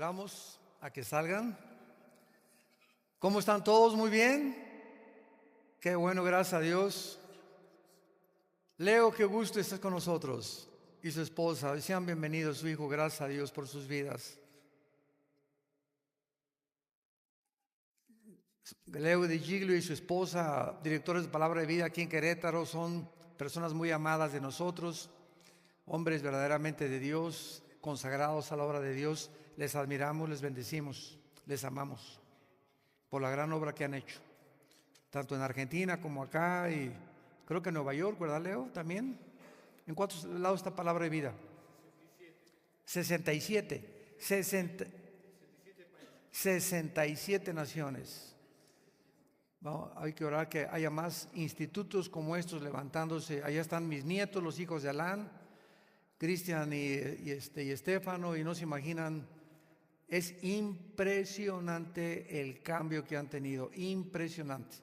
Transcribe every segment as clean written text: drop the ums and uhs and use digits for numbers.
Esperamos a que salgan. ¿Cómo están todos? Muy bien. Qué bueno, gracias a Dios. Leo, qué gusto estás con nosotros y su esposa. Sean bienvenidos, su hijo. Gracias a Dios por sus vidas. Leo de Giglio y su esposa, directores de Palabra de Vida aquí en Querétaro, son personas muy amadas de nosotros, hombres verdaderamente de Dios, consagrados a la obra de Dios. Les admiramos, les bendecimos, les amamos por la gran obra que han hecho, tanto en Argentina como acá y creo que en Nueva York, ¿verdad, Leo? También. ¿En cuántos lados está Palabra de Vida? 67. 67 naciones. Hay que orar que haya más institutos como estos levantándose. Allá están mis nietos, los hijos de Alán, Cristian y Estefano, y no se imaginan. Es impresionante el cambio que han tenido, impresionante.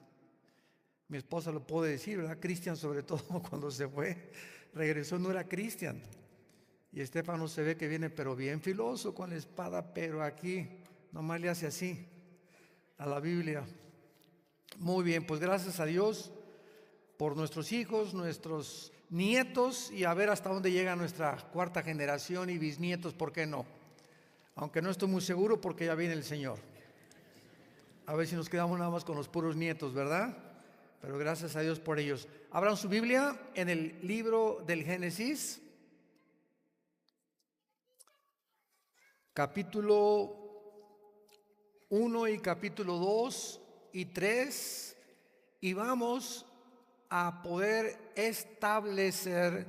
Mi esposa lo puede decir, ¿verdad? Cristian, sobre todo, cuando se fue, regresó, no era Cristian. Y Estefano se ve que viene, pero bien filoso con la espada, pero aquí nomás le hace así a la Biblia. Muy bien, pues gracias a Dios por nuestros hijos, nuestros nietos, y a ver hasta dónde llega nuestra cuarta generación y bisnietos, ¿por qué no? Aunque no estoy muy seguro porque ya viene el Señor. A ver si nos quedamos nada más con los puros nietos, ¿verdad? Pero gracias a Dios por ellos. Abran su Biblia en el libro del Génesis, capítulo 1 y capítulo 2 y 3, y vamos a poder establecer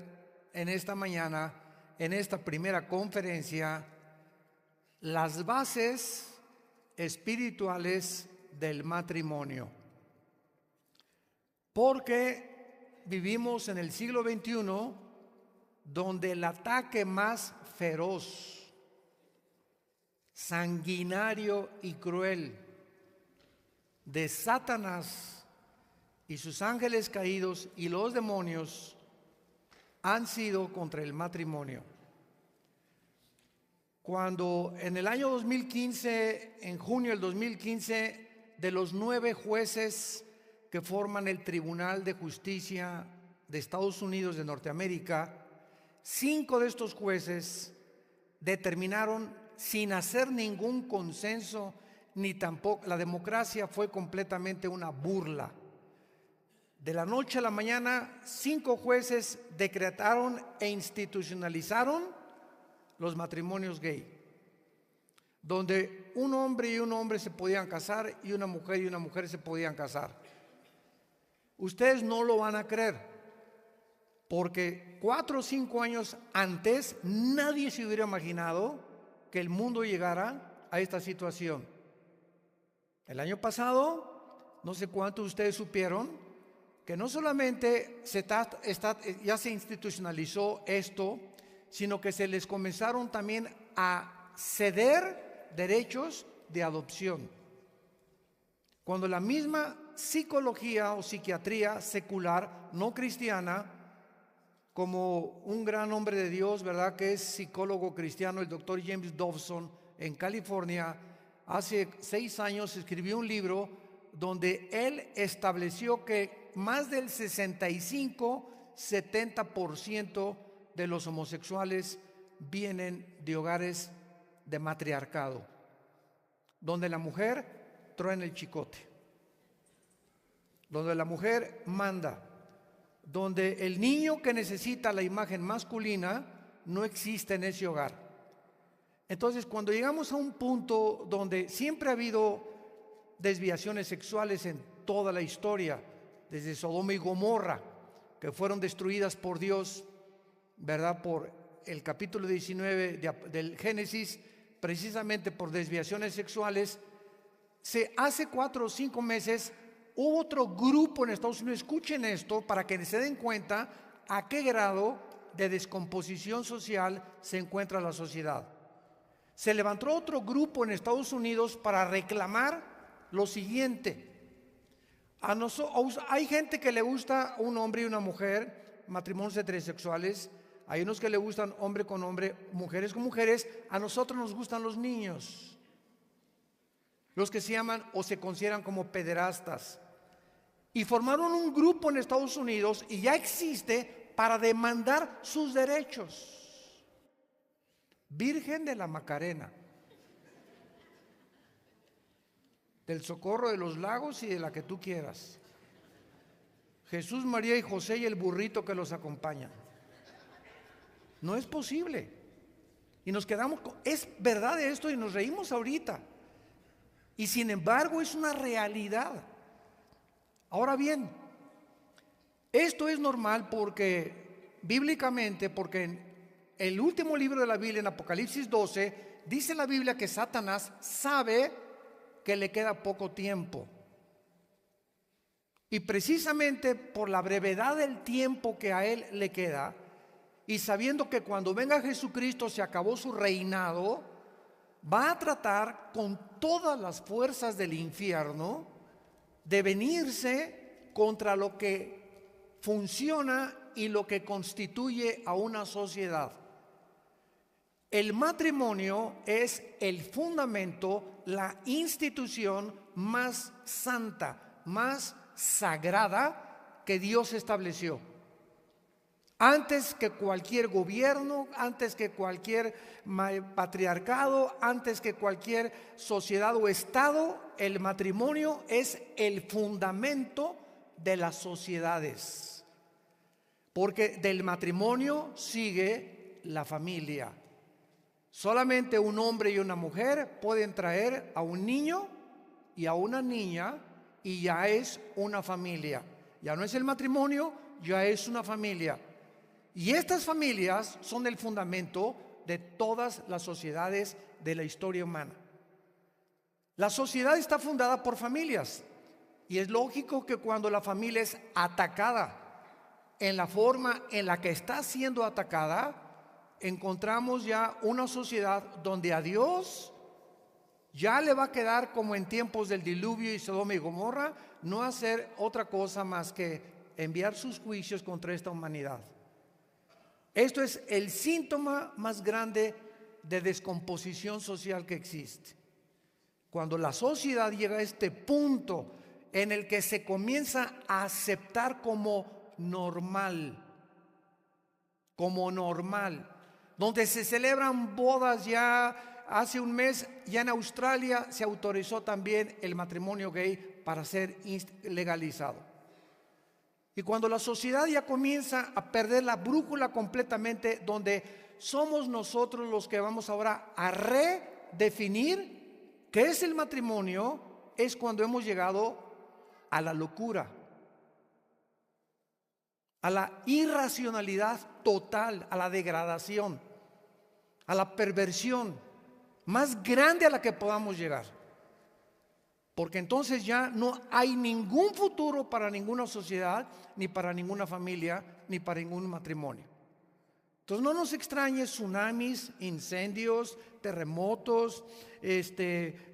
en esta mañana, en esta primera conferencia, las bases espirituales del matrimonio. Porque vivimos en el siglo XXI, donde el ataque más feroz, sanguinario y cruel de Satanás y sus ángeles caídos y los demonios han sido contra el matrimonio. Cuando en el año 2015, en junio del 2015, de los 9 jueces que forman el Tribunal de Justicia de Estados Unidos de Norteamérica, 5 de estos jueces determinaron, sin hacer ningún consenso, ni tampoco, la democracia fue completamente una burla. De la noche a la mañana, 5 jueces decretaron e institucionalizaron los matrimonios gay, donde un hombre y un hombre se podían casar y una mujer se podían casar. Ustedes no lo van a creer, porque 4 o 5 años antes nadie se hubiera imaginado que el mundo llegara a esta situación. El año pasado, no sé cuántos de ustedes supieron que no solamente ya se institucionalizó esto, sino que se les comenzaron también a ceder derechos de adopción. Cuando la misma psicología o psiquiatría secular, no cristiana, como un gran hombre de Dios, ¿verdad?, que es psicólogo cristiano, el doctor James Dobson, en California, hace 6 años escribió un libro donde él estableció que más del 65-70% de los homosexuales vienen de hogares de matriarcado, donde la mujer truena el chicote, donde la mujer manda, donde el niño que necesita la imagen masculina no existe en ese hogar. Entonces, cuando llegamos a un punto donde siempre ha habido desviaciones sexuales en toda la historia, desde Sodoma y Gomorra, que fueron destruidas por Dios, ¿verdad?, por el capítulo 19 del Génesis, precisamente por desviaciones sexuales. Hace 4 o 5 meses hubo otro grupo en Estados Unidos, escuchen esto para que se den cuenta a qué grado de descomposición social se encuentra la sociedad. Se levantó otro grupo en Estados Unidos para reclamar lo siguiente. Hay gente que le gusta un hombre y una mujer, matrimonios heterosexuales. Hay unos que le gustan hombre con hombre, mujeres con mujeres. A nosotros nos gustan los niños, los que se llaman o se consideran como pederastas. Y formaron un grupo en Estados Unidos y ya existe para demandar sus derechos. Virgen de la Macarena, del Socorro de los Lagos y de la que tú quieras. Jesús, María y José y el burrito que los acompaña. No es posible. Y nos quedamos con, es verdad esto, y nos reímos ahorita. Y sin embargo es una realidad. Ahora bien, esto es normal porque bíblicamente, porque en el último libro de la Biblia, en Apocalipsis 12, dice la Biblia que Satanás sabe que le queda poco tiempo. Y precisamente por la brevedad del tiempo que a él le queda, y sabiendo que cuando venga Jesucristo se acabó su reinado, va a tratar con todas las fuerzas del infierno de venirse contra lo que funciona y lo que constituye a una sociedad. El matrimonio es el fundamento, la institución más santa, más sagrada que Dios estableció. Antes que cualquier gobierno, antes que cualquier patriarcado, antes que cualquier sociedad o estado, el matrimonio es el fundamento de las sociedades. Porque del matrimonio sigue la familia. Solamente un hombre y una mujer pueden traer a un niño y a una niña y ya es una familia. Ya no es el matrimonio, ya es una familia. Y estas familias son el fundamento de todas las sociedades de la historia humana. La sociedad está fundada por familias. Y es lógico que cuando la familia es atacada en la forma en la que está siendo atacada, encontramos ya una sociedad donde a Dios ya le va a quedar como en tiempos del diluvio y Sodoma y Gomorra, no hacer otra cosa más que enviar sus juicios contra esta humanidad. Esto es el síntoma más grande de descomposición social que existe. Cuando la sociedad llega a este punto en el que se comienza a aceptar como normal, donde se celebran bodas ya hace un mes, ya en Australia se autorizó también el matrimonio gay para ser legalizado. Y cuando la sociedad ya comienza a perder la brújula completamente, donde somos nosotros los que vamos ahora a redefinir qué es el matrimonio, es cuando hemos llegado a la locura, a la irracionalidad total, a la degradación, a la perversión más grande a la que podamos llegar. Porque entonces ya no hay ningún futuro para ninguna sociedad, ni para ninguna familia, ni para ningún matrimonio. Entonces no nos extrañe tsunamis, incendios, terremotos,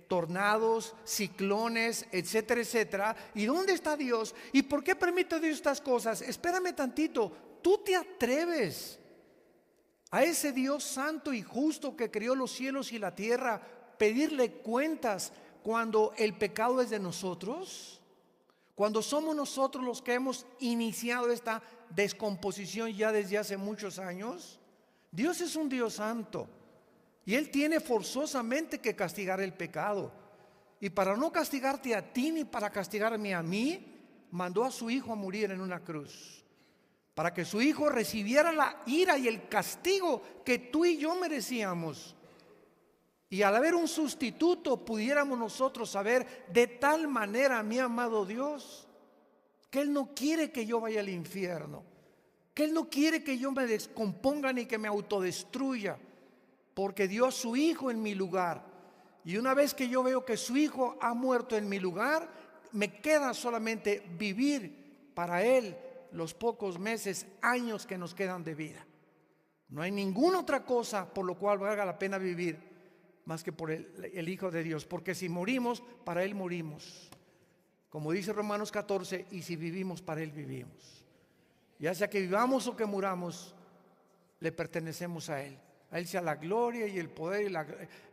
tornados, ciclones, etcétera, etcétera. ¿Y dónde está Dios? ¿Y por qué permite Dios estas cosas? Espérame tantito, ¿tú te atreves a ese Dios santo y justo que creó los cielos y la tierra pedirle cuentas cuando el pecado es de nosotros? Cuando somos nosotros los que hemos iniciado esta descomposición ya desde hace muchos años. Dios es un Dios santo y Él tiene forzosamente que castigar el pecado. Y para no castigarte a ti ni para castigarme a mí, mandó a su Hijo a morir en una cruz, para que su Hijo recibiera la ira y el castigo que tú y yo merecíamos. Y al haber un sustituto pudiéramos nosotros saber de tal manera a mi amado Dios que Él no quiere que yo vaya al infierno, que Él no quiere que yo me descomponga ni que me autodestruya, porque dio a su Hijo en mi lugar. Y una vez que yo veo que su Hijo ha muerto en mi lugar, me queda solamente vivir para Él los pocos meses, años que nos quedan de vida. No hay ninguna otra cosa por lo cual valga la pena vivir más que por el Hijo de Dios, porque si morimos, para Él morimos, como dice Romanos 14, y si vivimos, para Él vivimos. Ya sea que vivamos o que muramos, le pertenecemos a Él. A Él sea la gloria y el poder y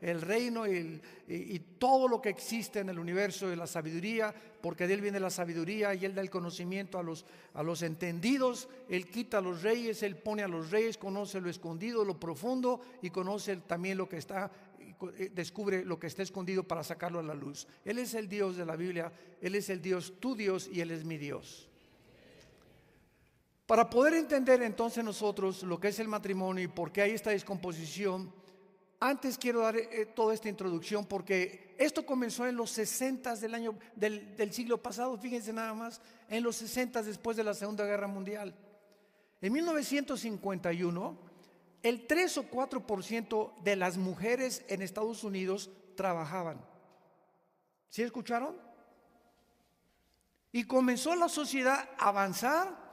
el reino y todo lo que existe en el universo y la sabiduría, porque de Él viene la sabiduría y Él da el conocimiento a los entendidos. Él quita a los reyes, Él pone a los reyes, conoce lo escondido, lo profundo, y conoce también lo que está, descubre lo que está escondido para sacarlo a la luz. Él es el Dios de la Biblia, Él es el Dios, tu Dios, y Él es mi Dios. Para poder entender entonces nosotros lo que es el matrimonio y por qué hay esta descomposición, antes quiero dar toda esta introducción, porque esto comenzó en los 60 del siglo pasado. Fíjense nada más, en los 60, después de la Segunda Guerra Mundial. En 1951, el 3 o 4% de las mujeres en Estados Unidos trabajaban. ¿Sí escucharon? Y comenzó la sociedad a avanzar,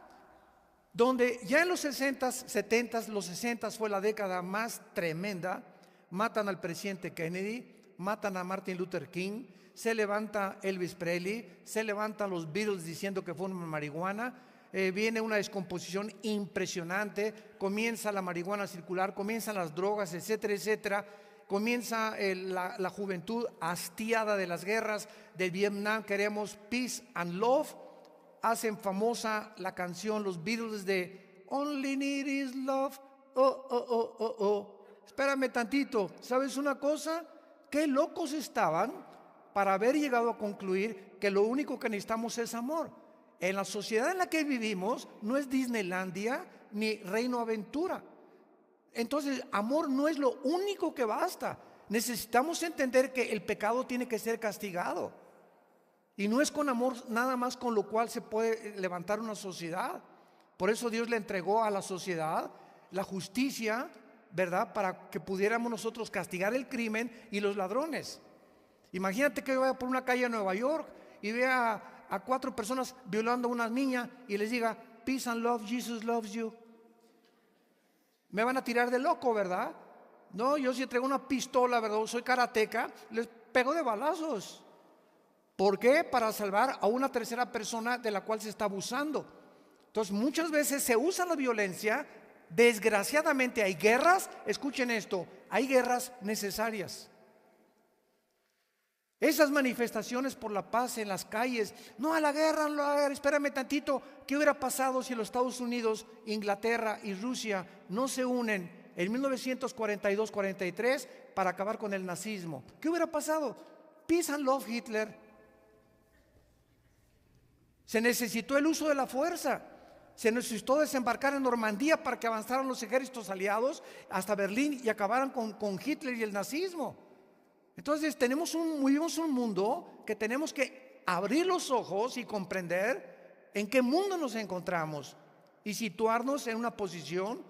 donde ya en los 60s, 70s, los 60s fue la década más tremenda. Matan al presidente Kennedy, matan a Martin Luther King, se levanta Elvis Presley, se levantan los Beatles diciendo que fuman marihuana, viene una descomposición impresionante, comienza la marihuana a circular, comienzan las drogas, etcétera, etcétera. Comienza la juventud hastiada de las guerras de Vietnam. Queremos peace and love. Hacen famosa la canción los Beatles de Only Need Is Love. Oh, oh, oh, oh, oh. Espérame tantito. ¿Sabes una cosa? Qué locos estaban para haber llegado a concluir que lo único que necesitamos es amor. En la sociedad en la que vivimos no es Disneylandia ni Reino Aventura. Entonces, amor no es lo único que basta. Necesitamos entender que el pecado tiene que ser castigado. Y no es con amor nada más con lo cual se puede levantar una sociedad. Por eso Dios le entregó a la sociedad la justicia, ¿verdad? Para que pudiéramos nosotros castigar el crimen y los ladrones. Imagínate que yo vaya por una calle en Nueva York y vea a 4 personas violando a una niña y les diga, peace and love, Jesus loves you. Me van a tirar de loco, ¿verdad? No, yo si traigo una pistola, ¿verdad? Soy karateca, les pego de balazos. ¿Por qué? Para salvar a una tercera persona de la cual se está abusando. Entonces muchas veces se usa la violencia. Desgraciadamente hay guerras, escuchen esto, hay guerras necesarias. Esas manifestaciones por la paz en las calles, no a la guerra, espérame tantito, ¿qué hubiera pasado si los Estados Unidos, Inglaterra y Rusia no se unen en 1942-43 para acabar con el nazismo? ¿Qué hubiera pasado? Peace and love, Hitler. Se necesitó el uso de la fuerza, se necesitó desembarcar en Normandía para que avanzaran los ejércitos aliados hasta Berlín y acabaran con Hitler y el nazismo. Entonces vivimos un mundo que tenemos que abrir los ojos y comprender en qué mundo nos encontramos y situarnos en una posición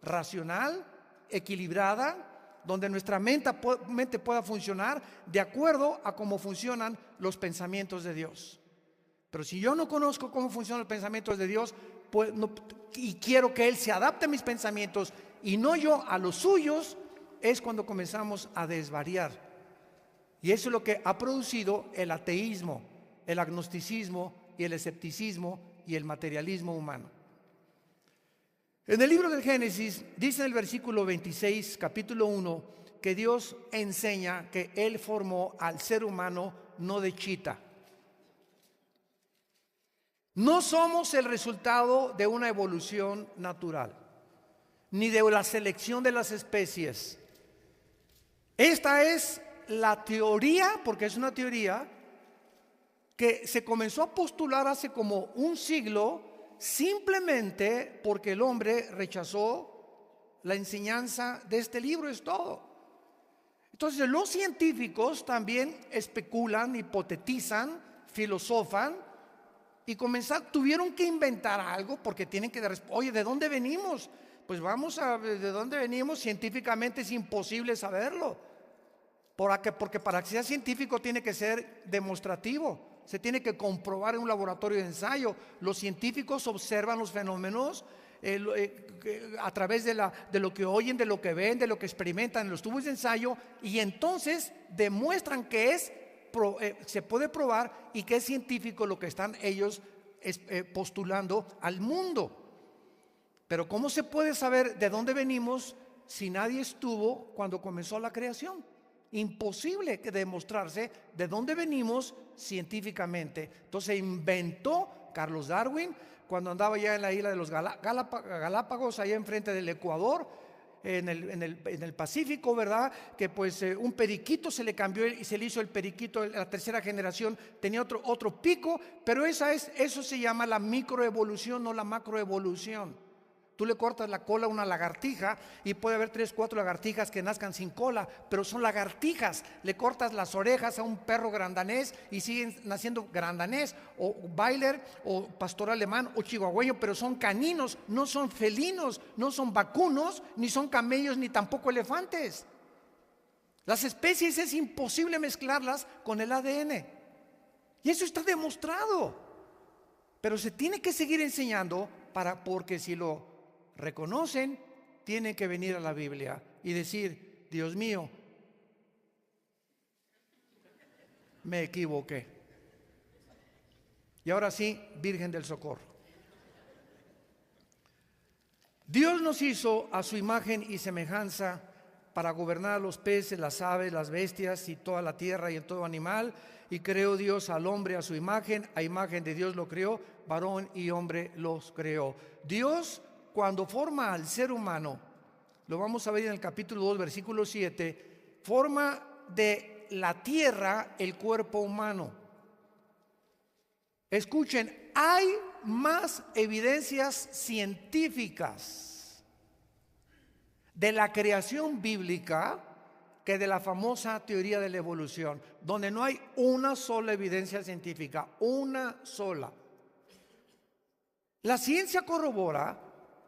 racional, equilibrada, donde nuestra mente pueda funcionar de acuerdo a cómo funcionan los pensamientos de Dios. Pero si yo no conozco cómo funcionan los pensamientos de Dios, pues y quiero que Él se adapte a mis pensamientos y no yo a los suyos, es cuando comenzamos a desvariar. Y eso es lo que ha producido el ateísmo, el agnosticismo y el escepticismo y el materialismo humano. En el libro del Génesis dice en el versículo 26, capítulo 1, que Dios enseña que Él formó al ser humano no de chita. No somos el resultado de una evolución natural, ni de la selección de las especies. Esta es la teoría, porque es una teoría que se comenzó a postular hace como un siglo, simplemente porque el hombre rechazó la enseñanza de este libro, es todo. Entonces los científicos también especulan, hipotetizan, filosofan, y tuvieron que inventar algo porque tienen que oye, ¿de dónde venimos? Pues vamos a ver de dónde venimos. Científicamente es imposible saberlo, porque para que sea científico tiene que ser demostrativo, se tiene que comprobar en un laboratorio de ensayo. Los científicos observan los fenómenos a través de lo que oyen, de lo que ven, de lo que experimentan en los tubos de ensayo, y entonces demuestran que se puede probar y que es científico lo que están ellos postulando al mundo. Pero ¿cómo se puede saber de dónde venimos si nadie estuvo cuando comenzó la creación? Imposible que demostrarse de dónde venimos científicamente. Entonces inventó Carlos Darwin cuando andaba ya en la isla de los Galápagos, allá enfrente del Ecuador, en el Pacífico, ¿verdad? Que pues un periquito se le cambió y se le hizo el periquito, la tercera generación tenía otro pico, pero eso se llama la microevolución, no la macroevolución. Tú le cortas la cola a una lagartija y puede haber 3, 4 lagartijas que nazcan sin cola, pero son lagartijas. Le cortas las orejas a un perro grandanés y siguen naciendo grandanés o Bailler o pastor alemán o chihuahueño, pero son caninos, no son felinos, no son vacunos, ni son camellos, ni tampoco elefantes. Las especies es imposible mezclarlas con el ADN. Y eso está demostrado. Pero se tiene que seguir enseñando porque si lo reconocen, tienen que venir a la Biblia y decir: Dios mío, me equivoqué. Y ahora sí, Virgen del Socorro. Dios nos hizo a su imagen y semejanza para gobernar a los peces, las aves, las bestias y toda la tierra y en todo animal. Y creó Dios al hombre a su imagen, a imagen de Dios lo creó, varón y hombre los creó. Dios, cuando forma al ser humano, lo vamos a ver en el capítulo 2, versículo 7, forma de la tierra el cuerpo humano. Escuchen, hay más evidencias científicas de la creación bíblica que de la famosa teoría de la evolución, donde no hay una sola evidencia científica, una sola. La ciencia corrobora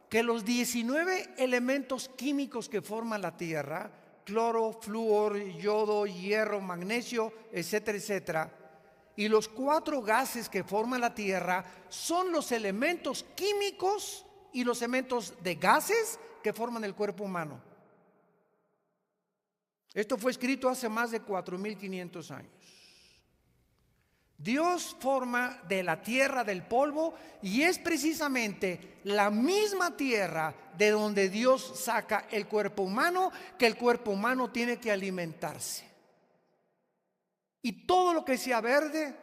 que los 19 elementos químicos que forman la tierra, cloro, flúor, yodo, hierro, magnesio, etcétera, etcétera, y los 4 gases que forman la tierra son los elementos químicos y los elementos de gases que forman el cuerpo humano. Esto fue escrito hace más de 4.500 años. Dios forma de la tierra, del polvo, y es precisamente la misma tierra de donde Dios saca el cuerpo humano, que el cuerpo humano tiene que alimentarse. Y todo lo que sea verde,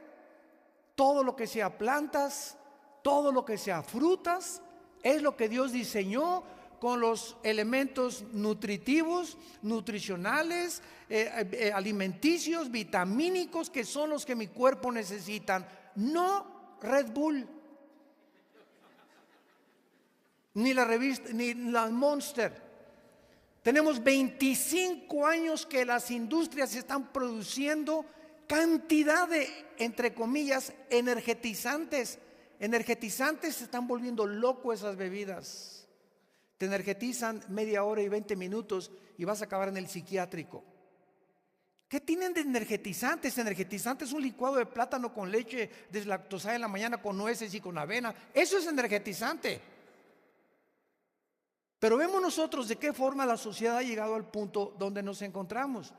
todo lo que sea plantas, todo lo que sea frutas, es lo que Dios diseñó con los elementos nutritivos, nutricionales, alimenticios, vitamínicos, que son los que mi cuerpo necesitan. No Red Bull, ni la revista, ni la Monster. Tenemos 25 años que las industrias están produciendo cantidad de, entre comillas, energetizantes. Energetizantes, se están volviendo locos esas bebidas. Te energetizan media hora y 20 minutos y vas a acabar en el psiquiátrico. ¿Qué tienen de energetizantes? Energetizantes es un licuado de plátano con leche deslactosada en la mañana con nueces y con avena. Eso es energetizante. Pero vemos nosotros de qué forma la sociedad ha llegado al punto donde nos encontramos.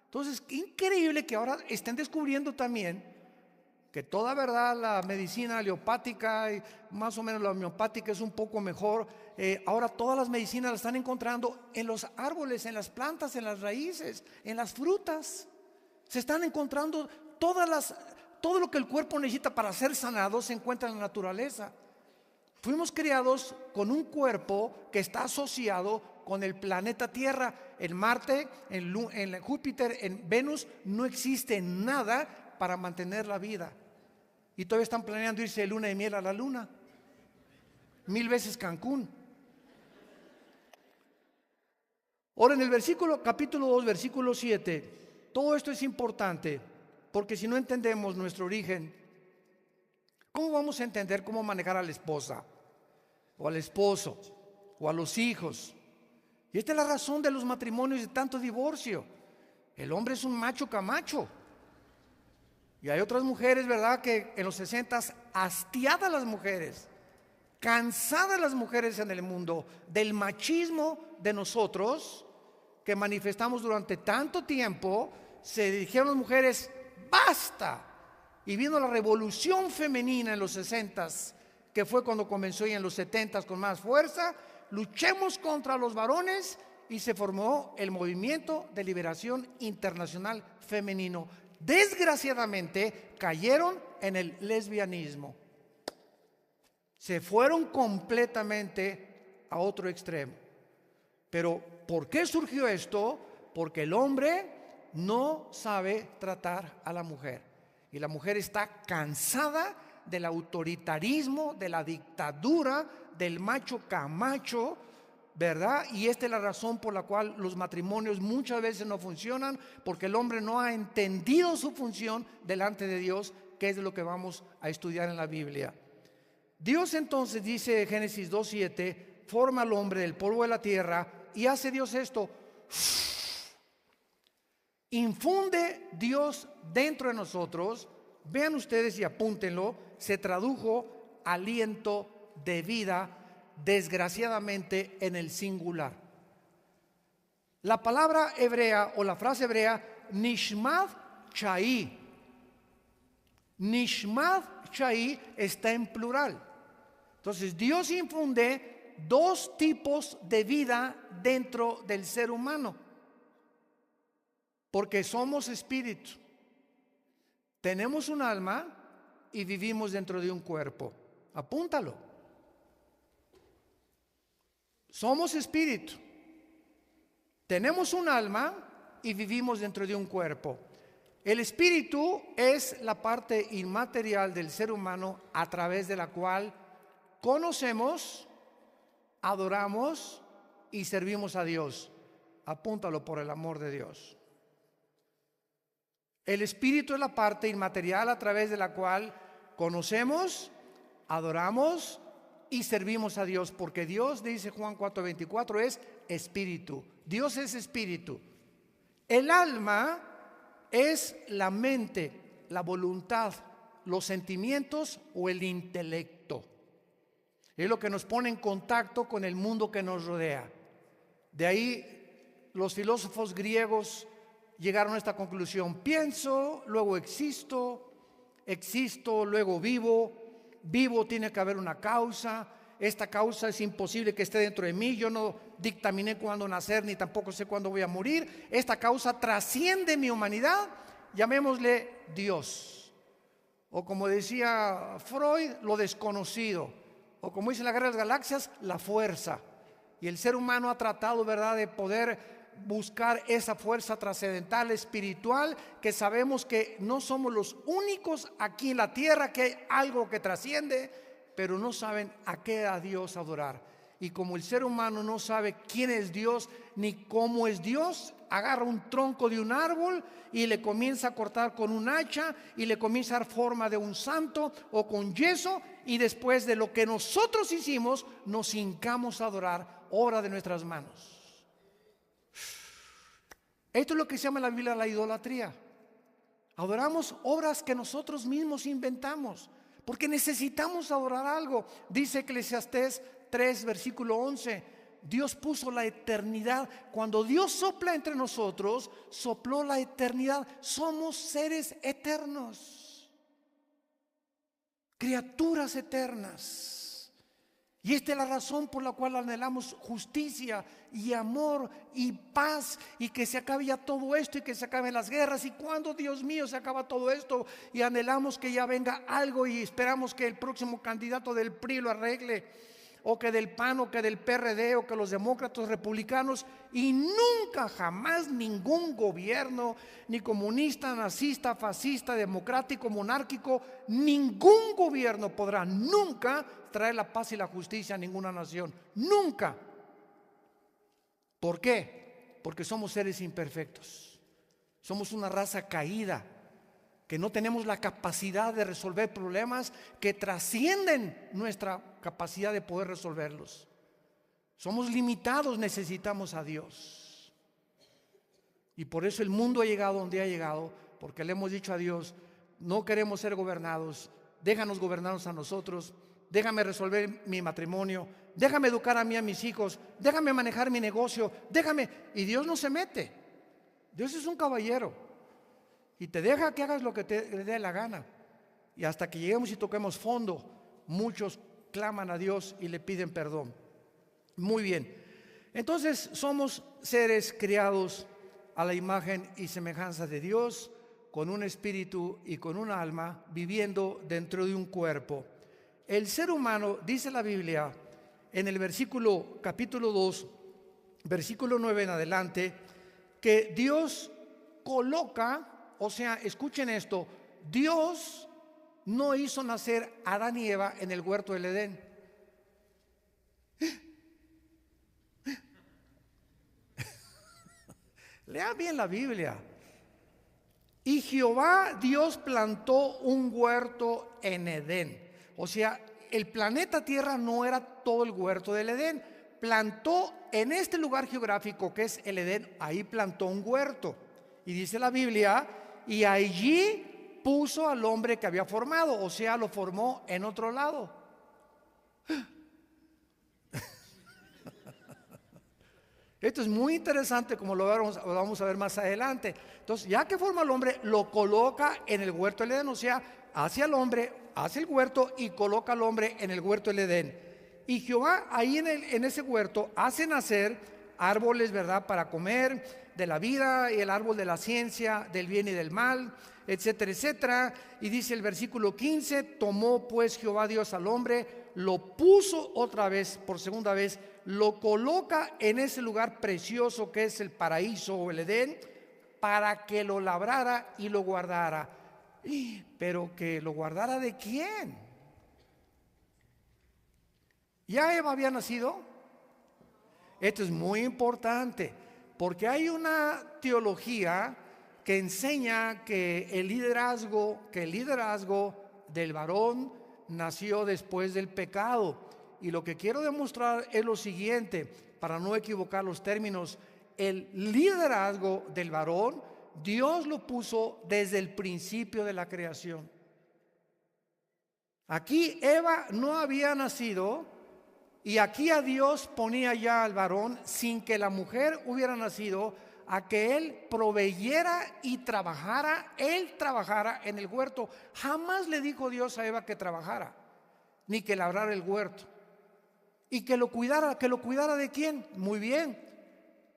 Entonces, qué increíble que ahora estén descubriendo también que toda verdad la medicina alopática y más o menos la homeopática es un poco mejor. Ahora todas las medicinas las están encontrando en los árboles, en las plantas, en las raíces, en las frutas. Se están encontrando todo lo que el cuerpo necesita para ser sanado se encuentra en la naturaleza. Fuimos creados con un cuerpo que está asociado con el planeta Tierra. En Marte, en Júpiter, en Venus no existe nada para mantener la vida. Y todavía están planeando irse de luna de miel a la luna. 1000 veces Cancún. Ahora en el capítulo 2, versículo 7, todo esto es importante, porque si no entendemos nuestro origen, ¿cómo vamos a entender cómo manejar a la esposa, o al esposo, o a los hijos? Y esta es la razón de los matrimonios de tanto divorcio. El hombre es un macho camacho. Y hay otras mujeres, ¿verdad?, que en los 60s, hastiadas las mujeres, cansadas las mujeres en el mundo del machismo de nosotros, que manifestamos durante tanto tiempo, se dijeron las mujeres, ¡basta! Y vino la revolución femenina en los 60s, que fue cuando comenzó y en los 70 con más fuerza, luchemos contra los varones y se formó el Movimiento de Liberación Internacional Femenino. Desgraciadamente cayeron en el lesbianismo. Se fueron completamente a otro extremo. Pero ¿por qué surgió esto? Porque el hombre no sabe tratar a la mujer. Y la mujer está cansada del autoritarismo, de la dictadura, del macho camacho, ¿verdad? Y esta es la razón por la cual los matrimonios muchas veces no funcionan, porque el hombre no ha entendido su función delante de Dios, que es de lo que vamos a estudiar en la Biblia. Dios entonces, dice Génesis 2:7, forma al hombre del polvo de la tierra y hace Dios esto. Infunde Dios dentro de nosotros, vean ustedes y apúntenlo, se tradujo aliento de vida, desgraciadamente en el singular. La palabra hebrea o la frase hebrea Nishmat Chai. Nishmat Chai está en plural. Entonces Dios infunde dos tipos de vida dentro del ser humano, porque somos espíritu. Tenemos un alma y vivimos dentro de un cuerpo. Apúntalo. Somos espíritu. Tenemos un alma y vivimos dentro de un cuerpo. El espíritu es la parte inmaterial del ser humano a través de la cual conocemos, adoramos y servimos a Dios. Apúntalo por el amor de Dios. El espíritu es la parte inmaterial a través de la cual conocemos, adoramos y servimos a Dios, porque Dios, dice Juan 4:24, es espíritu. Dios es espíritu. El alma es la mente, la voluntad, los sentimientos o el intelecto. Es lo que nos pone en contacto con el mundo que nos rodea. De ahí los filósofos griegos llegaron a esta conclusión: pienso, luego existo, existo, luego vivo, vivo, tiene que haber una causa, esta causa es imposible que esté dentro de mí, yo no dictaminé cuándo nacer ni tampoco sé cuándo voy a morir, esta causa trasciende mi humanidad, llamémosle Dios, o como decía Freud, lo desconocido, o como dice la Guerra de las Galaxias, la fuerza. Y el ser humano ha tratado, ¿verdad?, de poder buscar esa fuerza trascendental espiritual, que sabemos que no somos los únicos aquí en la tierra, que hay algo que trasciende, pero no saben a qué a Dios adorar. Y como el ser humano no sabe quién es Dios ni cómo es Dios, agarra un tronco de un árbol y le comienza a cortar con un hacha y le comienza a dar forma de un santo o con yeso, y después de lo que nosotros hicimos nos hincamos a adorar obra de nuestras manos. Esto es lo que se llama en la Biblia la idolatría. Adoramos obras que nosotros mismos inventamos, porque necesitamos adorar algo. Dice Eclesiastés 3, versículo 11, Dios puso la eternidad. Cuando Dios sopla entre nosotros, sopló la eternidad. Somos seres eternos, criaturas eternas. Y esta es la razón por la cual anhelamos justicia y amor y paz, y que se acabe ya todo esto y que se acaben las guerras. Y cuando, Dios mío, se acaba todo esto y anhelamos que ya venga algo y esperamos que el próximo candidato del PRI lo arregle, o que del PAN, o que del PRD, o que los demócratas republicanos, y nunca jamás ningún gobierno, ni comunista, nazista, fascista, democrático, monárquico, ningún gobierno podrá nunca traer la paz y la justicia a ninguna nación, nunca. ¿Por qué? Porque somos seres imperfectos, somos una raza caída, que no tenemos la capacidad de resolver problemas que trascienden nuestra capacidad de poder resolverlos. Somos limitados, necesitamos a Dios. Y por eso el mundo ha llegado donde ha llegado, porque le hemos dicho a Dios: no queremos ser gobernados, déjanos gobernarnos a nosotros, déjame resolver mi matrimonio, déjame educar a mí, a mis hijos, déjame manejar mi negocio, déjame. Y Dios no se mete. Dios es un caballero y te deja que hagas lo que te dé la gana. Y hasta que lleguemos y toquemos fondo, muchos claman a Dios y le piden perdón. Muy bien. Entonces somos seres creados a la imagen y semejanza de Dios, con un espíritu y con un alma, viviendo dentro de un cuerpo. El ser humano, dice la Biblia, en el capítulo 2, versículo 9 en adelante, que Dios coloca, o sea, escuchen esto, Dios no hizo nacer a Adán y Eva en el huerto del Edén. Lea bien la Biblia. Y Jehová Dios plantó un huerto en Edén. O sea, el planeta Tierra no era todo el huerto del Edén. Plantó en este lugar geográfico que es el Edén, ahí plantó un huerto. Y dice la Biblia, y allí puso al hombre que había formado, o sea, lo formó en otro lado. Esto es muy interesante, como lo vamos a ver más adelante. Entonces, ya que forma al hombre, lo coloca en el huerto del Edén, o sea, hace al hombre, hace el huerto y coloca al hombre en el huerto del Edén. Y Jehová ahí en ese huerto hace nacer árboles, ¿verdad?, para comer, de la vida, y el árbol de la ciencia, del bien y del mal, etcétera, etcétera. Y dice el versículo 15, tomó pues Jehová Dios al hombre, lo puso otra vez, por segunda vez, lo coloca en ese lugar precioso que es el paraíso o el Edén, para que lo labrara y lo guardara. Pero que lo guardara ¿de quién? ¿Ya Eva había nacido? Esto es muy importante, porque hay una teología que enseña que el liderazgo del varón nació después del pecado. Y lo que quiero demostrar es lo siguiente, para no equivocar los términos: el liderazgo del varón, Dios lo puso desde el principio de la creación. Aquí Eva no había nacido, y aquí a Dios ponía ya al varón sin que la mujer hubiera nacido, a que él proveyera y trabajara, él trabajara en el huerto. Jamás le dijo Dios a Eva que trabajara, ni que labrara el huerto. Y que lo cuidara ¿de quién? Muy bien.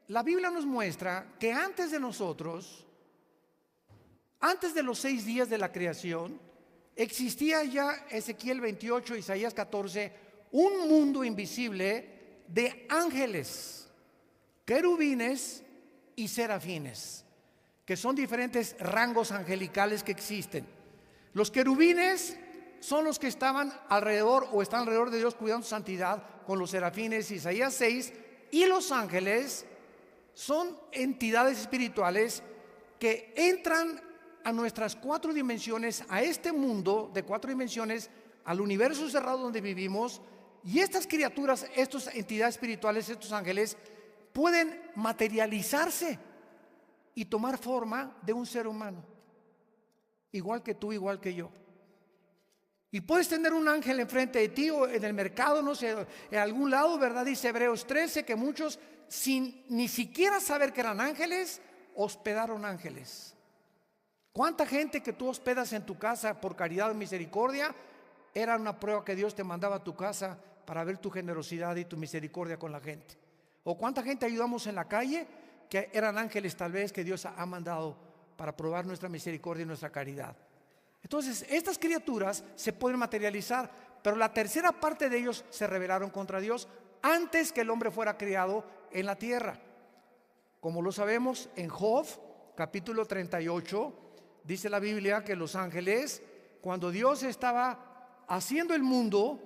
La Biblia nos muestra que antes de nosotros, antes de los 6 días de la creación, existía ya, Ezequiel 28, Isaías 14, un mundo invisible de ángeles, querubines y serafines, que son diferentes rangos angelicales que existen. Los querubines son los que estaban alrededor o están alrededor de Dios cuidando su santidad, con los serafines, Isaías 6, y los ángeles son entidades espirituales que entran a nuestras 4 dimensiones, a este mundo de 4 dimensiones, al universo cerrado donde vivimos. Y estas criaturas, estas entidades espirituales, estos ángeles, pueden materializarse y tomar forma de un ser humano, igual que tú, igual que yo. Y puedes tener un ángel enfrente de ti o en el mercado, no sé, en algún lado, ¿verdad? Dice Hebreos 13 que muchos, sin ni siquiera saber que eran ángeles, hospedaron ángeles. ¿Cuánta gente que tú hospedas en tu casa por caridad o misericordia era una prueba que Dios te mandaba a tu casa para ver tu generosidad y tu misericordia con la gente? ¿O cuánta gente ayudamos en la calle que eran ángeles tal vez que Dios ha mandado para probar nuestra misericordia y nuestra caridad? Entonces, estas criaturas se pueden materializar, pero la tercera parte de ellos se rebelaron contra Dios antes que el hombre fuera creado en la tierra. Como lo sabemos, en Job, capítulo 38, dice la Biblia que los ángeles, cuando Dios estaba haciendo el mundo,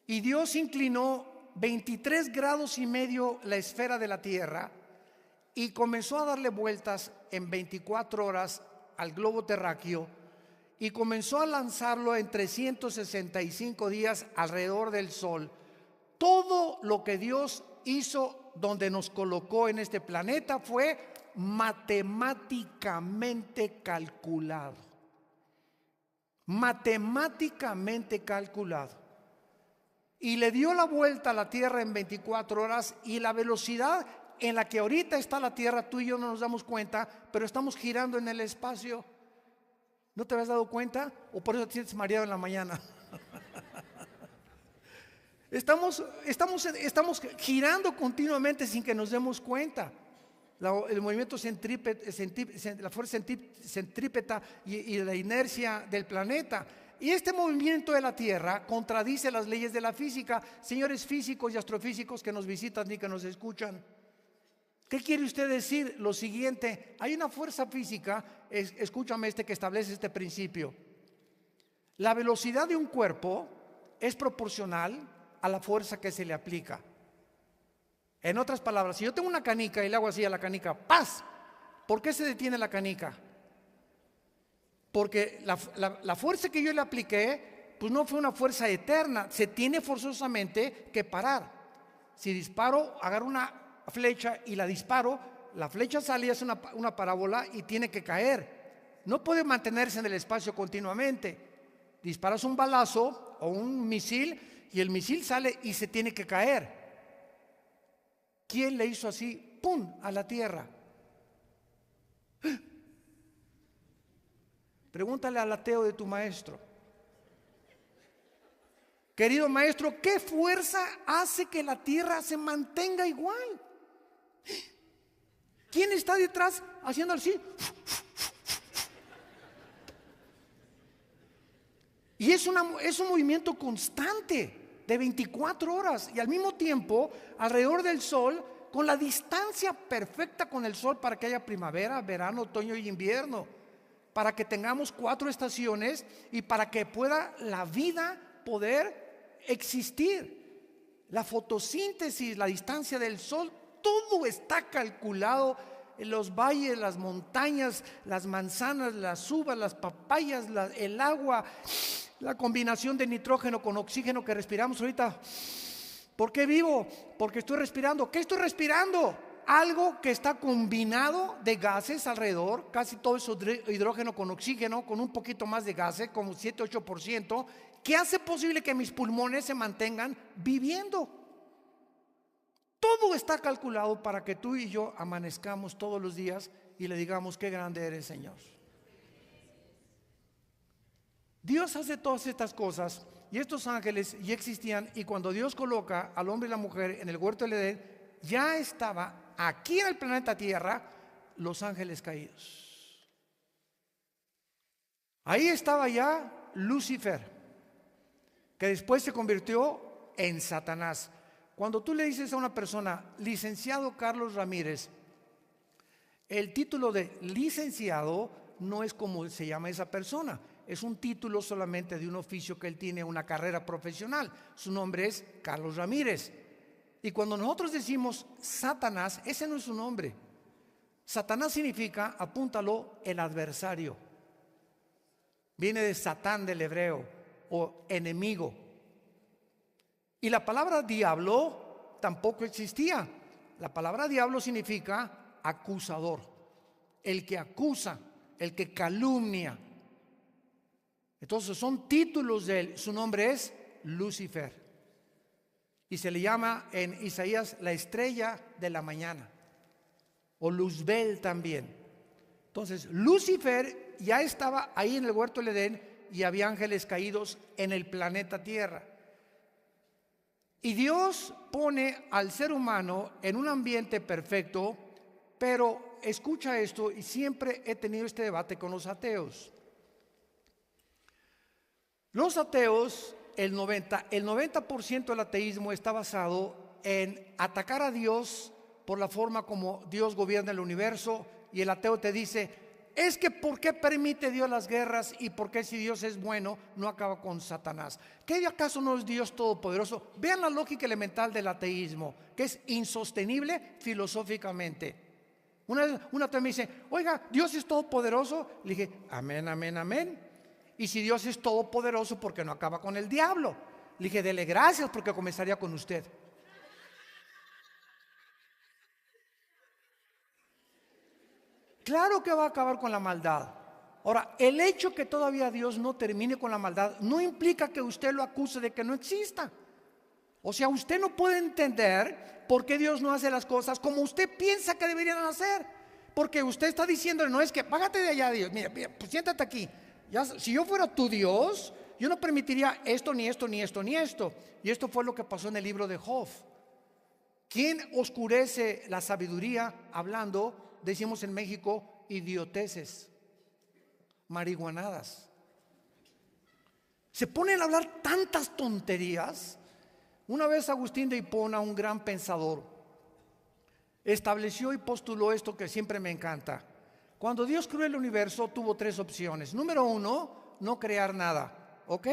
y Dios inclinó 23 grados y medio la esfera de la tierra, y comenzó a darle vueltas en 24 horas al globo terráqueo, y comenzó a lanzarlo en 365 días alrededor del sol. Todo lo que Dios hizo donde nos colocó en este planeta fue matemáticamente calculado. Matemáticamente calculado. Y le dio la vuelta a la Tierra en 24 horas, y la velocidad en la que ahorita está la Tierra, tú y yo no nos damos cuenta, pero estamos girando en el espacio. ¿No te habías dado cuenta? ¿O por eso te sientes mareado en la mañana? Estamos girando continuamente sin que nos demos cuenta. El movimiento la fuerza centrípeta y la inercia del planeta. Y este movimiento de la Tierra contradice las leyes de la física. Señores físicos y astrofísicos que nos visitan y que nos escuchan, ¿qué quiere usted decir? Lo siguiente: hay una fuerza física, escúchame, que establece este principio. La velocidad de un cuerpo es proporcional a la fuerza que se le aplica. En otras palabras, si yo tengo una canica y le hago así a la canica, ¡paz! ¿Por qué se detiene la canica? Porque la fuerza que yo le apliqué, pues no fue una fuerza eterna. Se tiene forzosamente que parar. Si disparo, agarro una flecha y la disparo, la flecha sale y hace una parábola y tiene que caer. No puede mantenerse en el espacio continuamente. Disparas un balazo o un misil y el misil sale y se tiene que caer. ¿Quién le hizo así? ¡Pum! A la Tierra. Pregúntale al ateo de tu maestro. Querido maestro, ¿qué fuerza hace que la Tierra se mantenga igual? ¿Quién está detrás haciendo así? Y es un movimiento constante de 24 horas y al mismo tiempo alrededor del Sol, con la distancia perfecta con el Sol para que haya primavera, verano, otoño y invierno, para que tengamos 4 estaciones y para que pueda la vida poder existir. La fotosíntesis, la distancia del Sol, todo está calculado. Los valles, las montañas, las manzanas, las uvas, las papayas, el agua, la combinación de nitrógeno con oxígeno que respiramos ahorita. ¿Por qué vivo? Porque estoy respirando. ¿Qué estoy respirando? Algo que está combinado de gases alrededor, casi todo es hidrógeno con oxígeno, con un poquito más de gases, como 7-8%, que hace posible que mis pulmones se mantengan viviendo. Todo está calculado para que tú y yo amanezcamos todos los días y le digamos: qué grande eres, Señor. Dios hace todas estas cosas y estos ángeles ya existían, y cuando Dios coloca al hombre y la mujer en el huerto del Edén, ya estaba aquí en el planeta Tierra los ángeles caídos. Ahí estaba ya Lucifer, que después se convirtió en Satanás. Cuando tú le dices a una persona: licenciado Carlos Ramírez, el título de licenciado no es como se llama esa persona, es un título solamente de un oficio que él tiene, una carrera profesional. Su nombre es Carlos Ramírez. Y cuando nosotros decimos Satanás, ese no es su nombre. Satanás significa, apúntalo, el adversario. Viene de Satán, del hebreo, o enemigo. Y la palabra diablo tampoco existía. La palabra diablo significa acusador, el que acusa, el que calumnia. Entonces son títulos de él. Su nombre es Lucifer y se le llama en Isaías la estrella de la mañana, o Luzbel también. Entonces Lucifer ya estaba ahí en el huerto del Edén y había ángeles caídos en el planeta Tierra. Y Dios pone al ser humano en un ambiente perfecto, pero escucha esto, y siempre he tenido este debate con los ateos. Los ateos, el 90% del ateísmo está basado en atacar a Dios por la forma como Dios gobierna el universo, y el ateo te dice: es que ¿por qué permite Dios las guerras? Y ¿por qué, si Dios es bueno, no acaba con Satanás? ¿Qué acaso no es Dios todopoderoso? Vean la lógica elemental del ateísmo, que es insostenible filosóficamente. Una ateo me dice: oiga, ¿Dios es todopoderoso? Le dije: amén, amén, amén. Y si Dios es todopoderoso, ¿por qué no acaba con el diablo? Le dije: dele gracias, porque comenzaría con usted. Claro que va a acabar con la maldad. Ahora, el hecho que todavía Dios no termine con la maldad no implica que usted lo acuse de que no exista. O sea, usted no puede entender por qué Dios no hace las cosas como usted piensa que deberían hacer. Porque usted está diciendo: no, es que bájate de allá, Dios. Mira, pues siéntate aquí. Ya, si yo fuera tu Dios, yo no permitiría esto, ni esto, ni esto, ni esto. Y esto fue lo que pasó en el libro de Job. ¿Quién oscurece la sabiduría? Hablando, decimos en México, idioteces, marihuanadas. Se ponen a hablar tantas tonterías. Una vez Agustín de Hipona, un gran pensador, estableció y postuló esto que siempre me encanta. Cuando Dios creó el universo, tuvo tres opciones. Número uno, no crear nada. ¿Ok?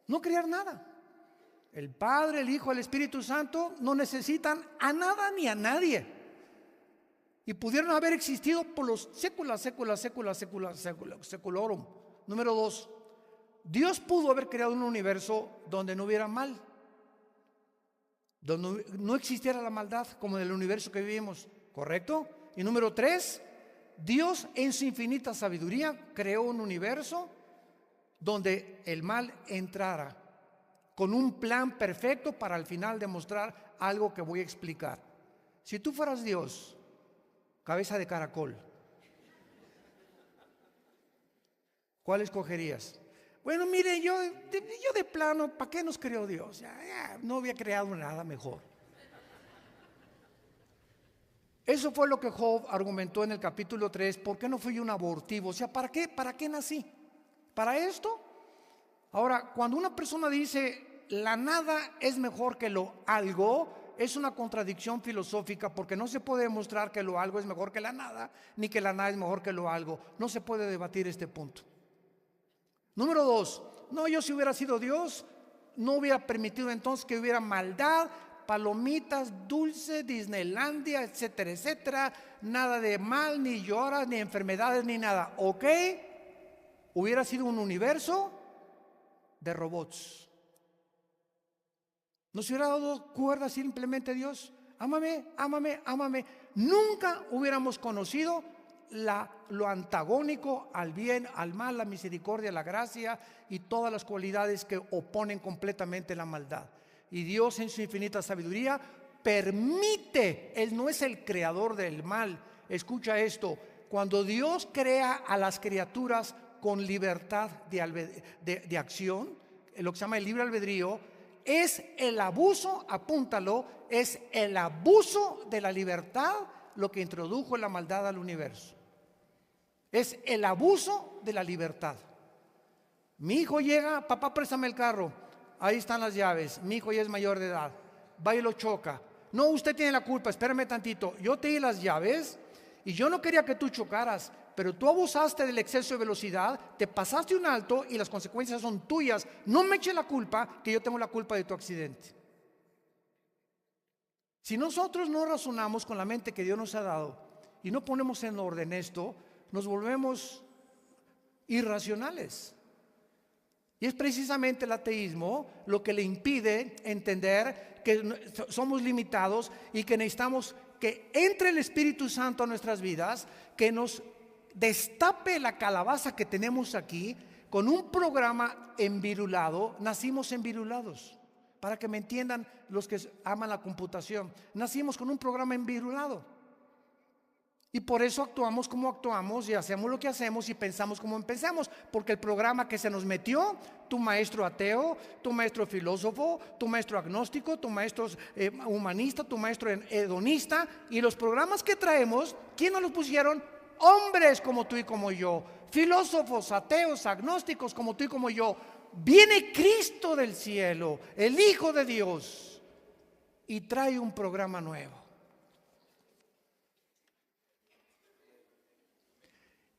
No crear nada. El Padre, el Hijo, el Espíritu Santo no necesitan a nada ni a nadie. Y pudieron haber existido por los seculorum. Número dos, Dios pudo haber creado un universo donde no hubiera mal, donde no existiera la maldad como en el universo que vivimos, ¿correcto? Y número tres, Dios en su infinita sabiduría creó un universo donde el mal entrara con un plan perfecto para al final demostrar algo que voy a explicar. Si tú fueras Dios, cabeza de caracol, ¿cuál escogerías? Bueno, mire, yo de plano, ¿para qué nos creó Dios? Ya, no había creado nada mejor. Eso fue lo que Job argumentó en el capítulo 3. ¿Por qué no fui un abortivo? O sea, ¿para qué nací? ¿Para esto? Ahora, cuando una persona dice la nada es mejor que lo algo, es una contradicción filosófica, porque no se puede demostrar que lo algo es mejor que la nada, ni que la nada es mejor que lo algo. No se puede debatir este punto. Número dos, no, yo si hubiera sido Dios, no hubiera permitido entonces que hubiera maldad, palomitas, dulce, Disneylandia, etcétera, etcétera, nada de mal, ni lloras, ni enfermedades, ni nada. ¿Ok? Hubiera sido un universo de robots. ¿Nos hubiera dado cuerda simplemente Dios? Ámame, ámame, ámame. Nunca hubiéramos conocido lo antagónico al bien, al mal, la misericordia, la gracia y todas las cualidades que oponen completamente la maldad. Y Dios en su infinita sabiduría permite, Él no es el creador del mal. Escucha esto, cuando Dios crea a las criaturas con libertad de acción, lo que se llama el libre albedrío, es el abuso, apúntalo, es el abuso de la libertad lo que introdujo la maldad al universo. Es el abuso de la libertad. Mi hijo llega, papá, préstame el carro, ahí están las llaves, mi hijo ya es mayor de edad, va y lo choca. No, usted tiene la culpa, espérame tantito, yo te di las llaves y yo no quería que tú chocaras, pero tú abusaste del exceso de velocidad, te pasaste un alto y las consecuencias son tuyas. No me eche la culpa, que yo tengo la culpa de tu accidente. Si nosotros no razonamos con la mente que Dios nos ha dado y no ponemos en orden esto, nos volvemos irracionales. Y es precisamente el ateísmo lo que le impide entender que somos limitados y que necesitamos que entre el Espíritu Santo a nuestras vidas, que nos destape la calabaza que tenemos aquí con un programa envirulado. Nacimos envirulados, para que me entiendan los que aman la computación. Nacimos con un programa envirulado y por eso actuamos como actuamos y hacemos lo que hacemos y pensamos como pensamos, porque el programa que se nos metió, tu maestro ateo, tu maestro filósofo, tu maestro agnóstico, tu maestro humanista, tu maestro hedonista, y los programas que traemos, ¿quién nos los pusieron? Hombres como tú y como yo, filósofos, ateos, agnósticos como tú y como yo. Viene Cristo del cielo, el Hijo de Dios, y trae un programa nuevo.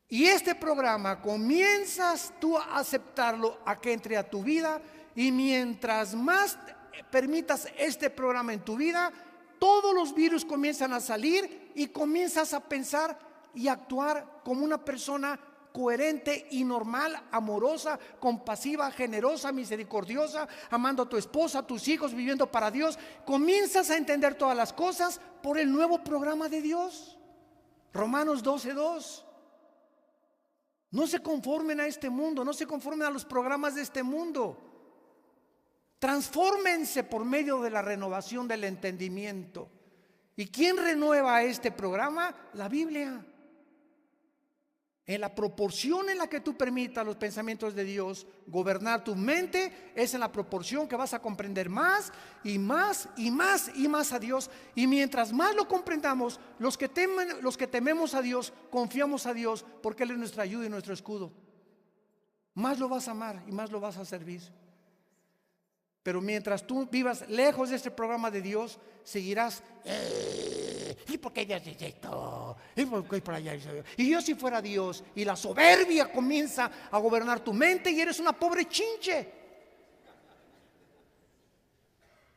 Y este programa comienzas tú a aceptarlo, a que entre a tu vida, y mientras más permitas este programa en tu vida, todos los virus comienzan a salir y comienzas a pensar y actuar como una persona coherente y normal, amorosa, compasiva, generosa, misericordiosa, amando a tu esposa, a tus hijos, viviendo para Dios. Comienzas a entender todas las cosas por el nuevo programa de Dios. Romanos 12:2. No se conformen a este mundo, no se conformen a los programas de este mundo. Transfórmense por medio de la renovación del entendimiento. ¿Y quién renueva este programa? La Biblia. En la proporción en la que tú permitas los pensamientos de Dios gobernar tu mente, es en la proporción que vas a comprender más y más y más y más a Dios. Y mientras más lo comprendamos, los que tememos a Dios, confiamos a Dios, porque Él es nuestra ayuda y nuestro escudo, más lo vas a amar y más lo vas a servir. Pero mientras tú vivas lejos de este programa de Dios, seguirás, ¿y por qué Dios dice esto? ¿Y por qué por allá dice? Y yo si fuera Dios, y la soberbia comienza a gobernar tu mente y eres una pobre chinche.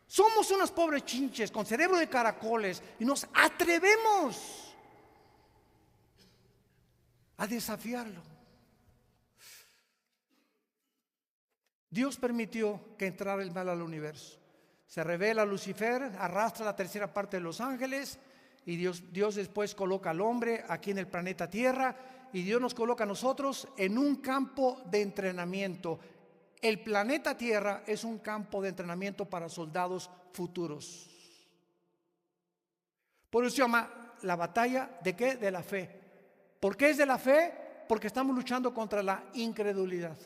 Somos unas pobres chinches con cerebro de caracoles y nos atrevemos a desafiarlo. Dios permitió que entrara el mal al universo. Se revela Lucifer, arrastra la tercera parte de los ángeles y Dios después coloca al hombre aquí en el planeta Tierra y Dios nos coloca a nosotros en un campo de entrenamiento. El planeta Tierra es un campo de entrenamiento para soldados futuros. Por eso se llama la batalla ¿de qué? De la fe. ¿Por qué es de la fe? Porque estamos luchando contra la incredulidad.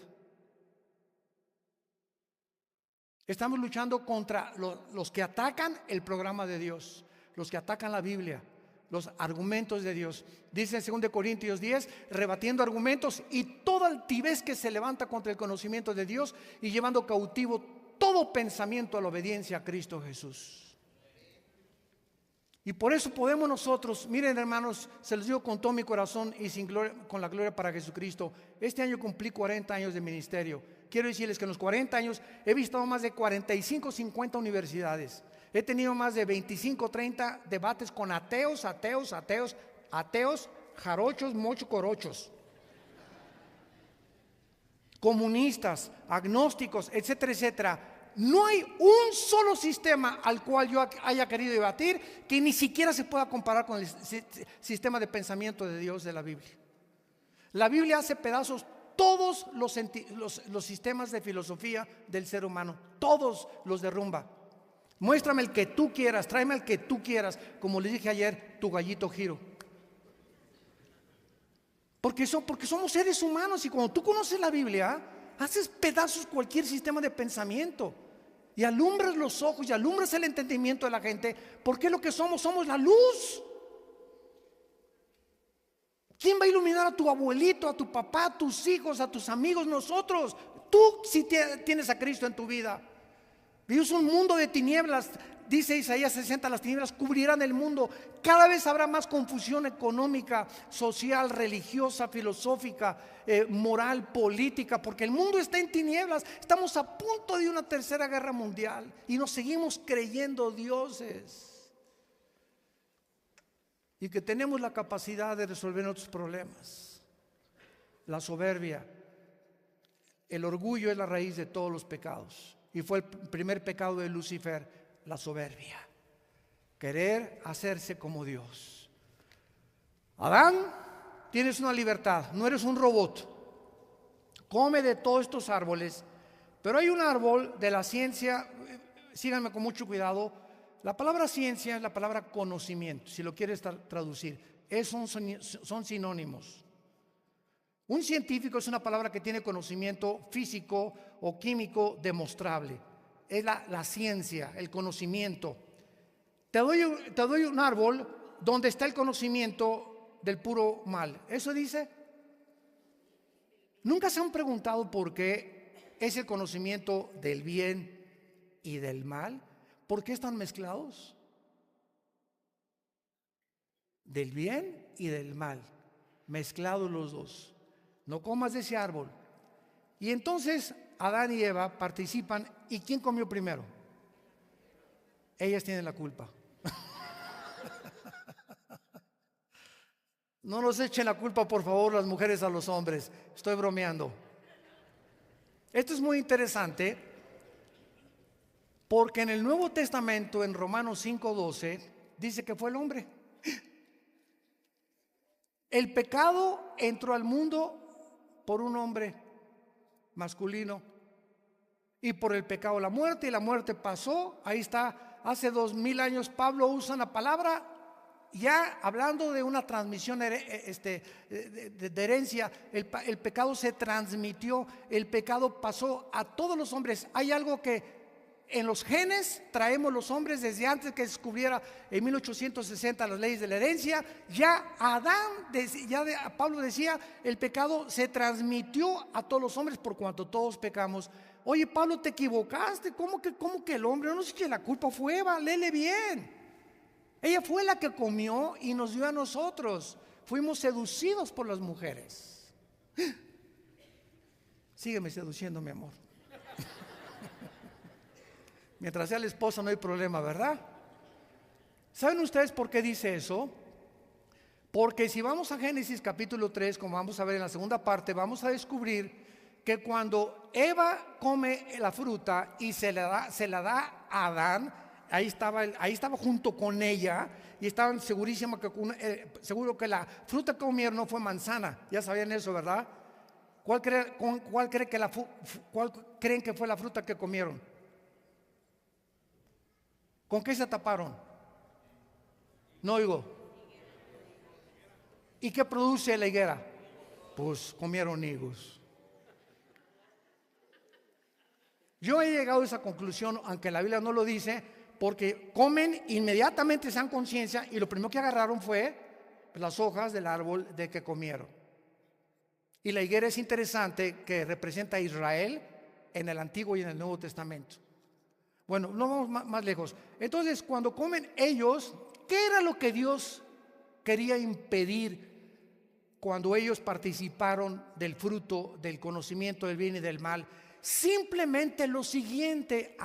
Estamos luchando contra los que atacan el programa de Dios, los que atacan la Biblia, los argumentos de Dios. Dice en 2 Corintios 10, rebatiendo argumentos y toda altivez que se levanta contra el conocimiento de Dios y llevando cautivo todo pensamiento a la obediencia a Cristo Jesús. Y por eso podemos nosotros, miren hermanos, se los digo con todo mi corazón y con la gloria para Jesucristo. Este año cumplí 40 años de ministerio. Quiero decirles que en los 40 años he visitado más de 45, 50 universidades. He tenido más de 25, 30 debates con ateos, jarochos, mochocorochos, comunistas, agnósticos, etcétera, etcétera. No hay un solo sistema al cual yo haya querido debatir que ni siquiera se pueda comparar con el sistema de pensamiento de Dios de la Biblia. La Biblia hace pedazos todos los sistemas de filosofía del ser humano, todos los derrumba. Muéstrame el que tú quieras, tráeme el que tú quieras, como les dije ayer, tu gallito giro. Porque somos seres humanos y cuando tú conoces la Biblia, haces pedazos cualquier sistema de pensamiento y alumbras los ojos y alumbras el entendimiento de la gente, porque lo que somos la luz. ¿Quién va a iluminar a tu abuelito, a tu papá, a tus hijos, a tus amigos? Nosotros. Tú si tienes a Cristo en tu vida. Vivimos un mundo de tinieblas. Dice Isaías 60, las tinieblas cubrirán el mundo. Cada vez habrá más confusión económica, social, religiosa, filosófica, moral, política, porque el mundo está en tinieblas. Estamos a punto de una tercera guerra mundial y nos seguimos creyendo dioses. Y que tenemos la capacidad de resolver nuestros problemas. La soberbia, el orgullo es la raíz de todos los pecados. Y fue el primer pecado de Lucifer, la soberbia. Querer hacerse como Dios. Adán, tienes una libertad, no eres un robot. Come de todos estos árboles, pero hay un árbol de la ciencia, síganme con mucho cuidado. La palabra ciencia es la palabra conocimiento, si lo quieres traducir. Son sinónimos. Un científico es una palabra que tiene conocimiento físico o químico demostrable. Es la ciencia, el conocimiento. Te doy un árbol donde está el conocimiento del puro mal. ¿Eso dice? ¿Nunca se han preguntado por qué es el conocimiento del bien y del mal? ¿Por qué están mezclados? Del bien y del mal, mezclados los dos. No comas de ese árbol. Y entonces Adán y Eva participan. ¿Y quién comió primero? Ellas tienen la culpa. No nos echen la culpa, por favor, las mujeres a los hombres. Estoy bromeando. Esto es muy interesante. Porque en el Nuevo Testamento, en Romanos 5:12, dice que fue el hombre. El pecado entró al mundo por un hombre masculino. Y por el pecado la muerte, y la muerte pasó. Ahí está, hace 2000 años Pablo usa la palabra ya hablando de una transmisión de herencia, el pecado se transmitió, el pecado pasó a todos los hombres. Hay algo que en los genes traemos los hombres desde antes que descubriera en 1860 las leyes de la herencia. Ya Pablo decía, el pecado se transmitió a todos los hombres por cuanto todos pecamos. Oye, Pablo, te equivocaste. ¿Cómo que el hombre? No sé si la culpa fue Eva, léele bien. Ella fue la que comió y nos dio a nosotros. Fuimos seducidos por las mujeres. Sígueme seduciendo, mi amor. Mientras sea la esposa no hay problema, ¿verdad? ¿Saben ustedes por qué dice eso? Porque si vamos a Génesis capítulo 3, como vamos a ver en la segunda parte, vamos a descubrir que cuando Eva come la fruta y se la da a Adán, ahí estaba junto con ella y estaban segurísimos seguro que la fruta que comieron no fue manzana. Ya sabían eso, ¿verdad? ¿Cuál creen que fue la fruta que comieron? ¿Con qué se taparon? No oigo. ¿Y qué produce la higuera? Pues comieron higos. Yo he llegado a esa conclusión, aunque la Biblia no lo dice, porque comen, inmediatamente se dan conciencia y lo primero que agarraron fue las hojas del árbol de que comieron. Y la higuera es interesante, que representa a Israel en el Antiguo y en el Nuevo Testamento. Bueno, no vamos más lejos. Entonces, cuando comen ellos, ¿qué era lo que Dios quería impedir cuando ellos participaron del fruto del conocimiento del bien y del mal? Simplemente lo siguiente: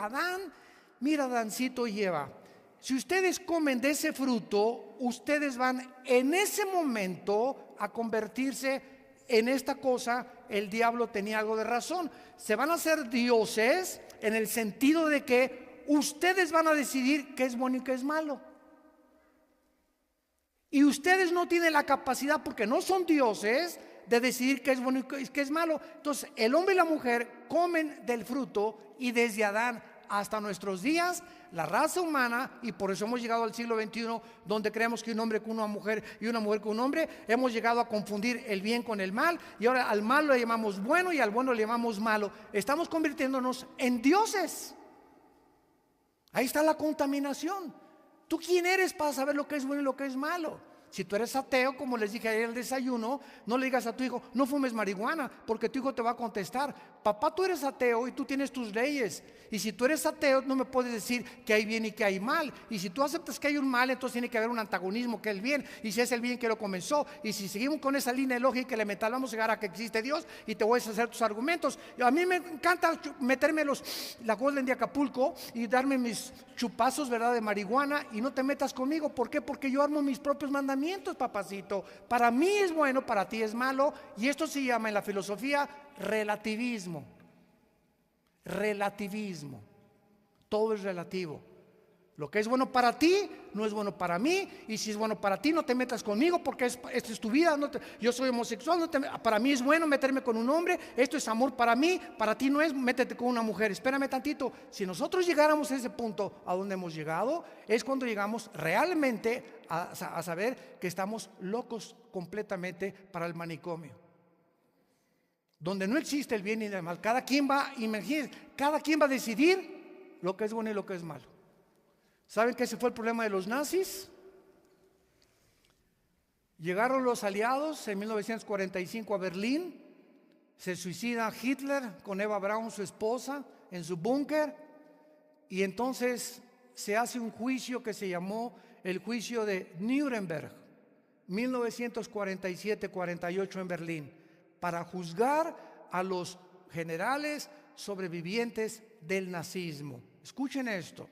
mira, Adancito y Eva, si ustedes comen de ese fruto, ustedes van en ese momento a convertirse en esta cosa. El diablo tenía algo de razón. Se van a hacer dioses en el sentido de que ustedes van a decidir qué es bueno y qué es malo. Y ustedes no tienen la capacidad, porque no son dioses, de decidir qué es bueno y qué es malo. Entonces el hombre y la mujer comen del fruto, y desde Adán hasta nuestros días, la raza humana, y por eso hemos llegado al siglo XXI, donde creemos que un hombre con una mujer y una mujer con un hombre, hemos llegado a confundir el bien con el mal, y ahora al mal le llamamos bueno y al bueno le llamamos malo. Estamos convirtiéndonos en dioses. Ahí está la contaminación. ¿Tú quién eres para saber lo que es bueno y lo que es malo? Si tú eres ateo, como les dije ayer en el desayuno, no le digas a tu hijo, no fumes marihuana, porque tu hijo te va a contestar: papá, tú eres ateo y tú tienes tus leyes. Y si tú eres ateo, no me puedes decir que hay bien y que hay mal. Y si tú aceptas que hay un mal, entonces tiene que haber un antagonismo, que es el bien. Y si es el bien que lo comenzó, y si seguimos con esa línea lógica elemental, vamos a llegar a que existe Dios, y te voy a hacer tus argumentos. A mí me encanta meterme la Golden de Acapulco y darme mis chupazos, ¿verdad?, de marihuana, y no te metas conmigo. ¿Por qué? Porque yo armo mis propios mandamientos, papacito. Para mí es bueno, para ti es malo, y esto se llama en la filosofía relativismo. Relativismo. Todo es relativo. Lo que es bueno para ti no es bueno para mí, y si es bueno para ti, no te metas conmigo, porque esta es tu vida. Yo soy homosexual, para mí es bueno meterme con un hombre, esto es amor para mí, para ti no es, métete con una mujer. Espérame tantito. Si nosotros llegáramos a ese punto a donde hemos llegado, es cuando llegamos realmente a saber que estamos locos completamente para el manicomio, donde no existe el bien y el mal. Cada quien va a decidir lo que es bueno y lo que es malo. ¿Saben que ese fue el problema de los nazis? Llegaron los aliados en 1945 a Berlín, se suicida Hitler con Eva Braun, su esposa, en su búnker, y entonces se hace un juicio que se llamó el juicio de Nuremberg, 1947-48 en Berlín, para juzgar a los generales sobrevivientes del nazismo. Escuchen esto.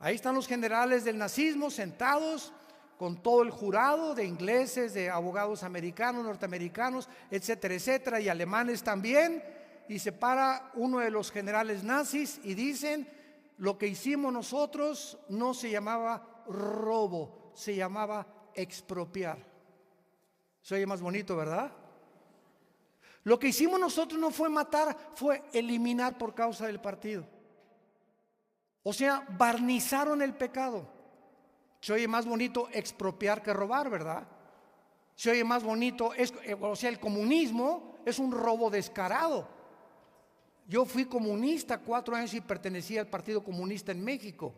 Ahí están los generales del nazismo sentados con todo el jurado de ingleses, de abogados americanos, norteamericanos, etcétera, etcétera, y alemanes también. Y se para uno de los generales nazis y dicen: lo que hicimos nosotros no se llamaba robo, se llamaba expropiar. Se oye más bonito, ¿verdad? Lo que hicimos nosotros no fue matar, fue eliminar por causa del partido. O sea, barnizaron el pecado. Se oye más bonito expropiar que robar, ¿verdad? Se oye más bonito, o sea, el comunismo es un robo descarado. Yo fui comunista 4 años y pertenecía al Partido Comunista en México.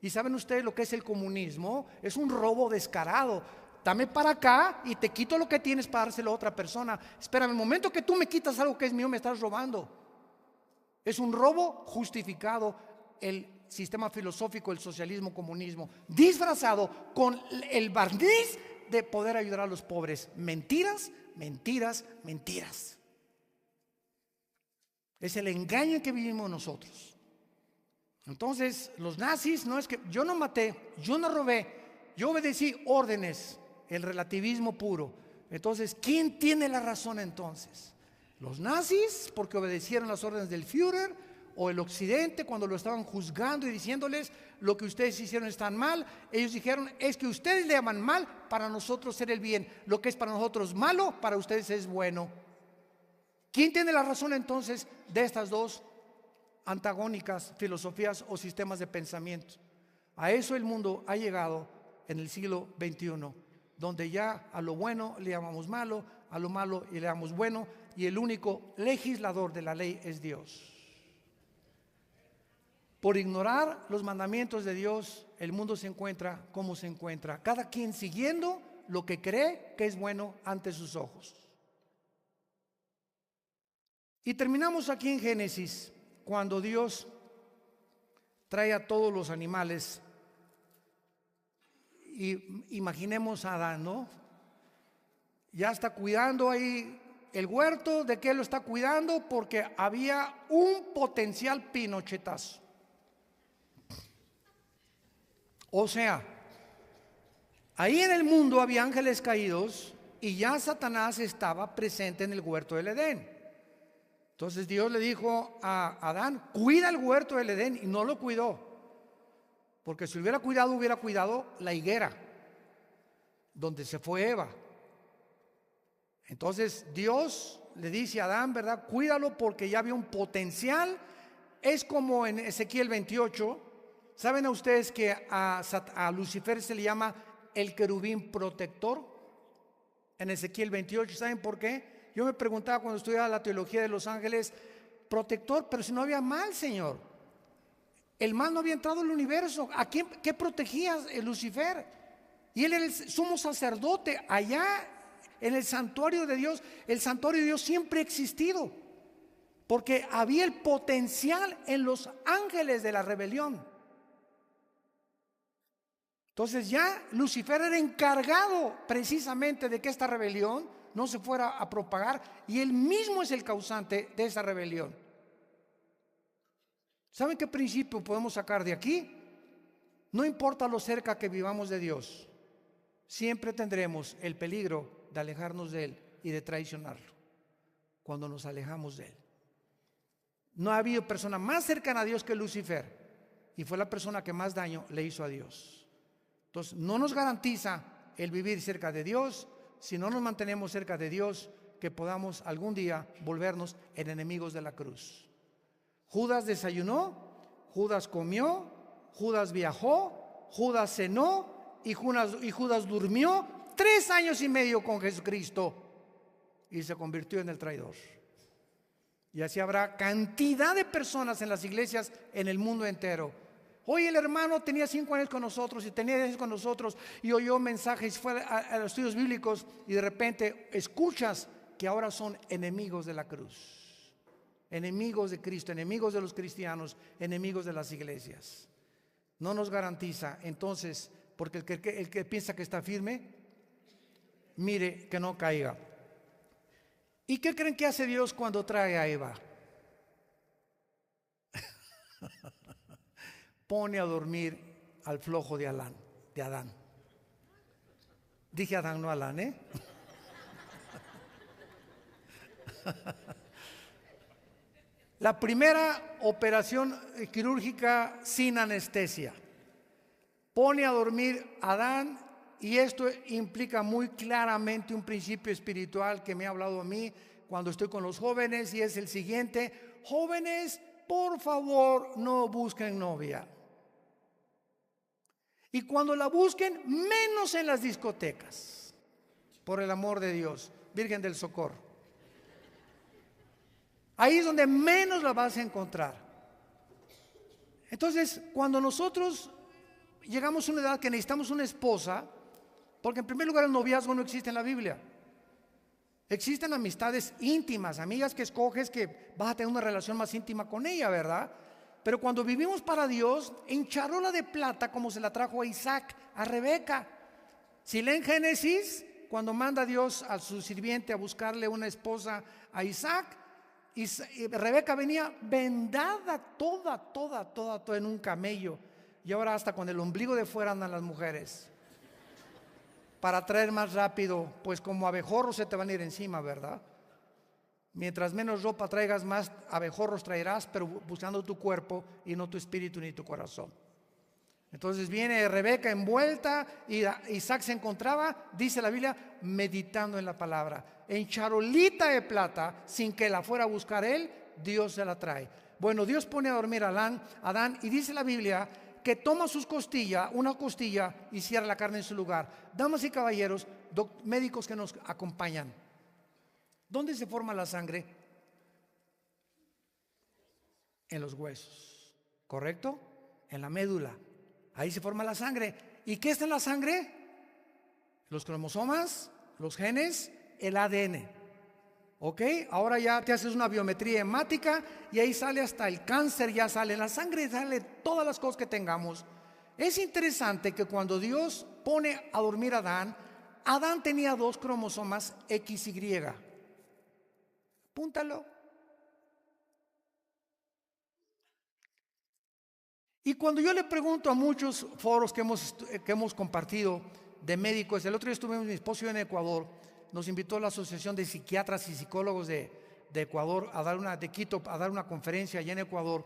¿Y saben ustedes lo que es el comunismo? Es un robo descarado. Dame para acá y te quito lo que tienes para dárselo a otra persona. Espérame, el momento que tú me quitas algo que es mío, me estás robando. Es un robo justificado, el sistema filosófico, el socialismo, comunismo, disfrazado con el barniz de poder ayudar a los pobres. Mentiras, mentiras, mentiras. Es el engaño en que vivimos nosotros. Entonces, los nazis, no es que yo no maté, yo no robé, yo obedecí órdenes, el relativismo puro. Entonces, ¿quién tiene la razón entonces? ¿Los nazis porque obedecieron las órdenes del Führer, o el occidente cuando lo estaban juzgando y diciéndoles lo que ustedes hicieron está mal? Ellos dijeron, es que ustedes le llaman mal, para nosotros ser el bien, lo que es para nosotros malo, para ustedes es bueno. ¿Quién tiene la razón entonces de estas dos antagónicas filosofías o sistemas de pensamiento? A eso el mundo ha llegado en el siglo XXI, donde ya a lo bueno le llamamos malo, a lo malo le llamamos bueno, y el único legislador de la ley es Dios. Por ignorar los mandamientos de Dios, el mundo se encuentra como se encuentra, cada quien siguiendo lo que cree que es bueno ante sus ojos. Y terminamos aquí en Génesis, cuando Dios trae a todos los animales. Y imaginemos a Adán, ¿no? Ya está cuidando ahí el huerto. ¿De qué lo está cuidando? Porque había un potencial pinochetazo. O sea, ahí en el mundo había ángeles caídos y ya Satanás estaba presente en el huerto del Edén. Entonces Dios le dijo a Adán, cuida el huerto del Edén, y no lo cuidó. Porque si hubiera cuidado la higuera donde se fue Eva. Entonces Dios le dice a Adán, ¿verdad? Cuídalo porque ya había un potencial. Es como en Ezequiel 28. ¿Saben a ustedes que a Lucifer se le llama el querubín protector? En Ezequiel 28, ¿saben por qué? Yo me preguntaba cuando estudiaba la teología de los ángeles, protector, pero si no había mal, Señor. El mal no había entrado en el universo. ¿A quién, qué protegía el Lucifer? Y él era el sumo sacerdote allá en el santuario de Dios. El santuario de Dios siempre ha existido, porque había el potencial en los ángeles de la rebelión. Entonces ya Lucifer era encargado precisamente de que esta rebelión no se fuera a propagar, y él mismo es el causante de esa rebelión. ¿Saben qué principio podemos sacar de aquí? No importa lo cerca que vivamos de Dios, siempre tendremos el peligro de alejarnos de Él y de traicionarlo cuando nos alejamos de Él. No ha habido persona más cercana a Dios que Lucifer, y fue la persona que más daño le hizo a Dios. Entonces no nos garantiza el vivir cerca de Dios, si no nos mantenemos cerca de Dios, que podamos algún día volvernos en enemigos de la cruz. Judas desayunó, Judas comió, Judas viajó, Judas cenó y Judas durmió 3 años y medio con Jesucristo y se convirtió en el traidor. Y así habrá cantidad de personas en las iglesias en el mundo entero. Hoy el hermano tenía 5 años con nosotros y tenía 10 con nosotros y oyó mensajes, fue a los estudios bíblicos, y de repente escuchas que ahora son enemigos de la cruz, enemigos de Cristo, enemigos de los cristianos, enemigos de las iglesias. No nos garantiza entonces, porque el que piensa que está firme, mire que no caiga. ¿Y qué creen que hace Dios cuando trae a Eva? Pone a dormir al flojo de Adán. Dije Adán, no Alán, ¿eh? La primera operación quirúrgica sin anestesia. Pone a dormir a Adán, y esto implica muy claramente un principio espiritual que me ha hablado a mí cuando estoy con los jóvenes, y es el siguiente: jóvenes, por favor, no busquen novia. Y cuando la busquen, menos en las discotecas. Por el amor de Dios, Virgen del Socorro. Ahí es donde menos la vas a encontrar. Entonces, cuando nosotros llegamos a una edad que necesitamos una esposa, porque en primer lugar el noviazgo no existe en la Biblia. Existen amistades íntimas, amigas que escoges que vas a tener una relación más íntima con ella, ¿verdad? Pero cuando vivimos para Dios, en charola de plata, como se la trajo a Isaac, a Rebeca. Si leen Génesis, cuando manda Dios a su sirviente a buscarle una esposa a Isaac, y Rebeca venía vendada toda en un camello. Y ahora hasta con el ombligo de fuera andan las mujeres. Para traer más rápido, pues como abejorros se te van a ir encima, ¿verdad? Mientras menos ropa traigas, más abejorros traerás, pero buscando tu cuerpo y no tu espíritu ni tu corazón. Entonces viene Rebeca envuelta y Isaac se encontraba, dice la Biblia, meditando en la palabra. En charolita de plata, sin que la fuera a buscar él, Dios se la trae. Bueno, Dios pone a dormir a Adán y dice la Biblia que toma sus costillas, una costilla y cierra la carne en su lugar. Damas y caballeros, médicos que nos acompañan, ¿dónde se forma la sangre? En los huesos, ¿correcto? En la médula, ahí se forma la sangre. ¿Y qué está en la sangre? Los cromosomas, los genes, el ADN. ¿Ok? Ahora ya te haces una biometría hemática y ahí sale hasta el cáncer, ya sale en la sangre, sale todas las cosas que tengamos. Es interesante que cuando Dios pone a dormir a Adán, Adán tenía 2 cromosomas XY. Apúntalo. Y cuando yo le pregunto a muchos foros que hemos compartido de médicos, el otro día estuvimos mi esposo en Ecuador, nos invitó la Asociación de Psiquiatras y Psicólogos de Ecuador de Quito a dar una conferencia allá en Ecuador.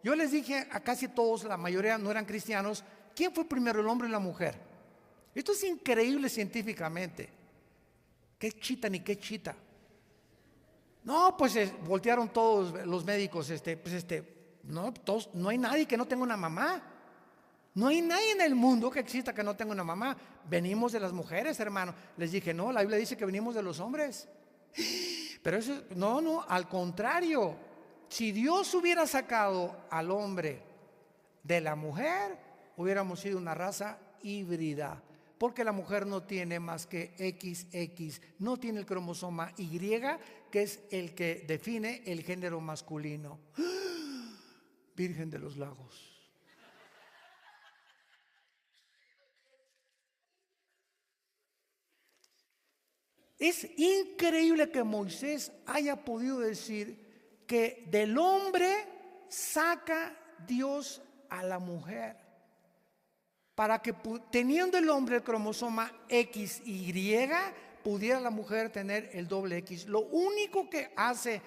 Yo les dije a casi todos, la mayoría no eran cristianos, ¿quién fue primero, el hombre o la mujer? Esto es increíble científicamente. ¿Qué chita ni qué chita? No, pues voltearon todos los médicos, no hay nadie que no tenga una mamá. No hay nadie en el mundo que exista que no tenga una mamá. Venimos de las mujeres, hermano. Les dije, no, la Biblia dice que venimos de los hombres. Pero eso, no, al contrario. Si Dios hubiera sacado al hombre de la mujer, hubiéramos sido una raza híbrida. Porque la mujer no tiene más que XX, no tiene el cromosoma Y, que es el que define el género masculino. Virgen de los Lagos. Es increíble que Moisés haya podido decir que del hombre saca Dios a la mujer para que teniendo el hombre el cromosoma XY pudiera la mujer tener el doble X. Lo único que hace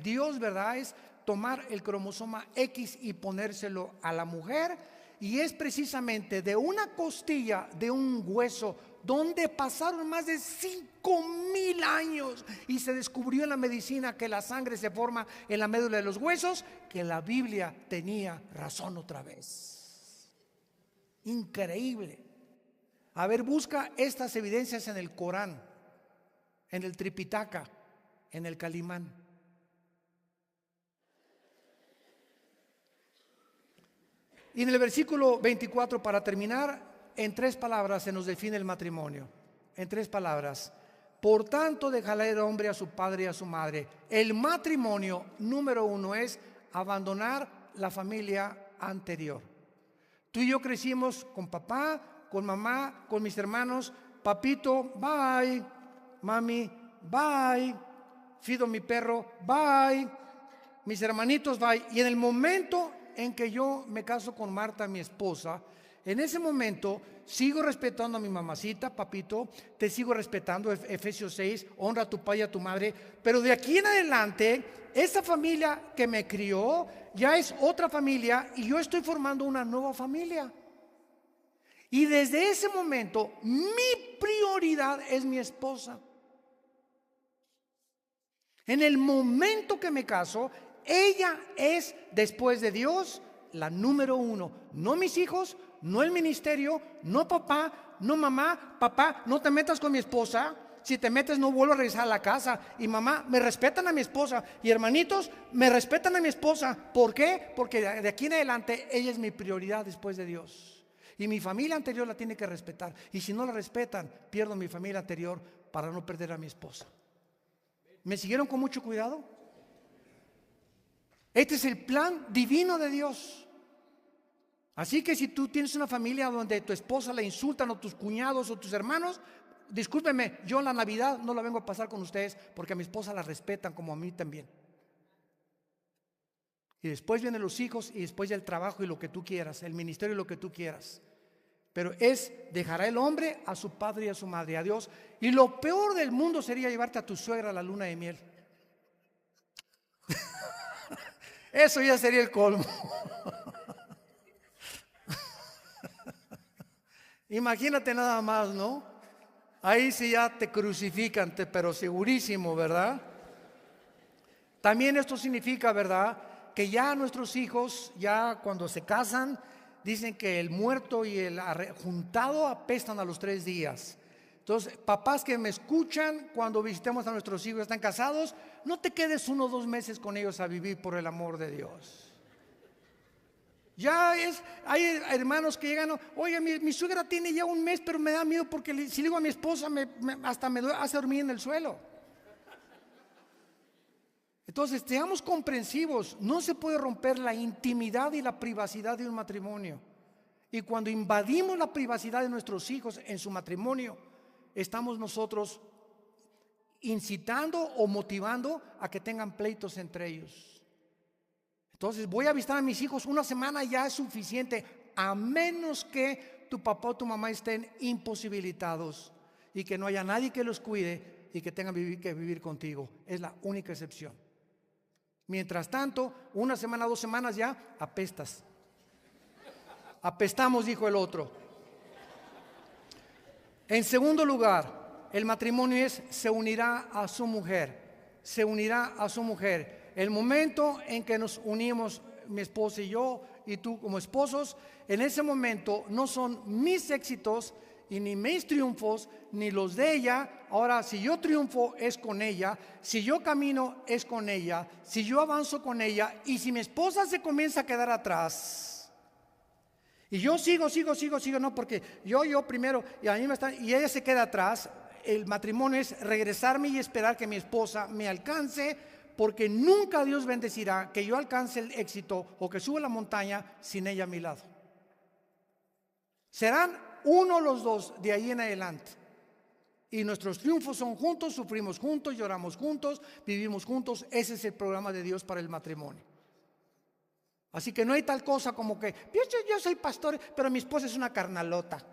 Dios, ¿verdad?, es tomar el cromosoma X y ponérselo a la mujer, y es precisamente de una costilla, de un hueso, donde pasaron más de 5,000 años y se descubrió en la medicina que la sangre se forma en la médula de los huesos, que la Biblia tenía razón otra vez. Increíble. A ver, busca estas evidencias en el Corán, en el Tripitaka, en el Calimán. Y en el versículo 24, para terminar, en 3 palabras se nos define el matrimonio. En 3 palabras. Por tanto, dejará el hombre a su padre y a su madre. El matrimonio, número 1, es abandonar la familia anterior. Tú y yo crecimos con papá, con mamá, con mis hermanos. Papito, bye. Mami, bye. Fido mi perro, bye. Mis hermanitos, bye. Y en el momento en que yo me caso con Marta, mi esposa, en ese momento sigo respetando a mi mamacita, papito, te sigo respetando, Efesios 6, honra a tu padre y a tu madre, pero de aquí en adelante, esa familia que me crió ya es otra familia y yo estoy formando una nueva familia. Y desde ese momento, mi prioridad es mi esposa. En el momento que me caso, ella es, después de Dios, la número 1. No mis hijos, no el ministerio, no papá, no mamá. Papá, no te metas con mi esposa. Si te metes, no vuelvo a regresar a la casa. Y mamá, me respetan a mi esposa. Y hermanitos, me respetan a mi esposa. ¿Por qué? Porque de aquí en adelante ella es mi prioridad después de Dios. Y mi familia anterior la tiene que respetar. Y si no la respetan, pierdo mi familia anterior para no perder a mi esposa. ¿Me siguieron con mucho cuidado? Este es el plan divino de Dios. Así que si tú tienes una familia donde tu esposa la insultan, o tus cuñados o tus hermanos, discúlpenme, yo en la Navidad no la vengo a pasar con ustedes, porque a mi esposa la respetan como a mí también. Y después vienen los hijos, y después ya el trabajo y lo que tú quieras, el ministerio y lo que tú quieras. Pero dejará el hombre a su padre y a su madre, a Dios. Y lo peor del mundo sería llevarte a tu suegra a la luna de miel. Eso ya sería el colmo. Imagínate nada más, ¿no? Ahí sí ya te crucifican, pero segurísimo, ¿verdad? También esto significa, ¿verdad?, que ya nuestros hijos, ya cuando se casan, dicen que el muerto y el juntado apestan a los 3 días. Entonces, papás que me escuchan, cuando visitemos a nuestros hijos que están casados, no te quedes 1 o 2 meses con ellos a vivir, por el amor de Dios. Hay hermanos que llegan, oye, mi suegra tiene ya 1 mes, pero me da miedo porque si le digo a mi esposa, hasta me hace dormir en el suelo. Entonces, seamos comprensivos. No se puede romper la intimidad y la privacidad de un matrimonio. Y cuando invadimos la privacidad de nuestros hijos en su matrimonio, estamos nosotros incitando o motivando a que tengan pleitos entre ellos. Entonces, voy a visitar a mis hijos 1 semana, ya es suficiente, a menos que tu papá o tu mamá estén imposibilitados y que no haya nadie que los cuide y que tengan que vivir contigo. Es la única excepción. Mientras tanto, 1 semana, 2 semanas ya apestas. Apestamos, dijo el otro. En segundo lugar, el matrimonio se unirá a su mujer. Se unirá a su mujer. El momento en que nos unimos, mi esposa y yo, y tú como esposos, en ese momento no son mis éxitos y ni mis triunfos, ni los de ella. Ahora, si yo triunfo es con ella, si yo camino es con ella, si yo avanzo con ella, y si mi esposa se comienza a quedar atrás, y yo sigo, no, porque yo primero, y a mí y ella se queda atrás, el matrimonio es regresarme y esperar que mi esposa me alcance, porque nunca Dios bendecirá que yo alcance el éxito o que suba la montaña sin ella a mi lado. Serán uno los dos de ahí en adelante. Y nuestros triunfos son juntos, sufrimos juntos, lloramos juntos, vivimos juntos. Ese es el programa de Dios para el matrimonio. Así que no hay tal cosa como que yo soy pastor, pero mi esposa es una carnalota.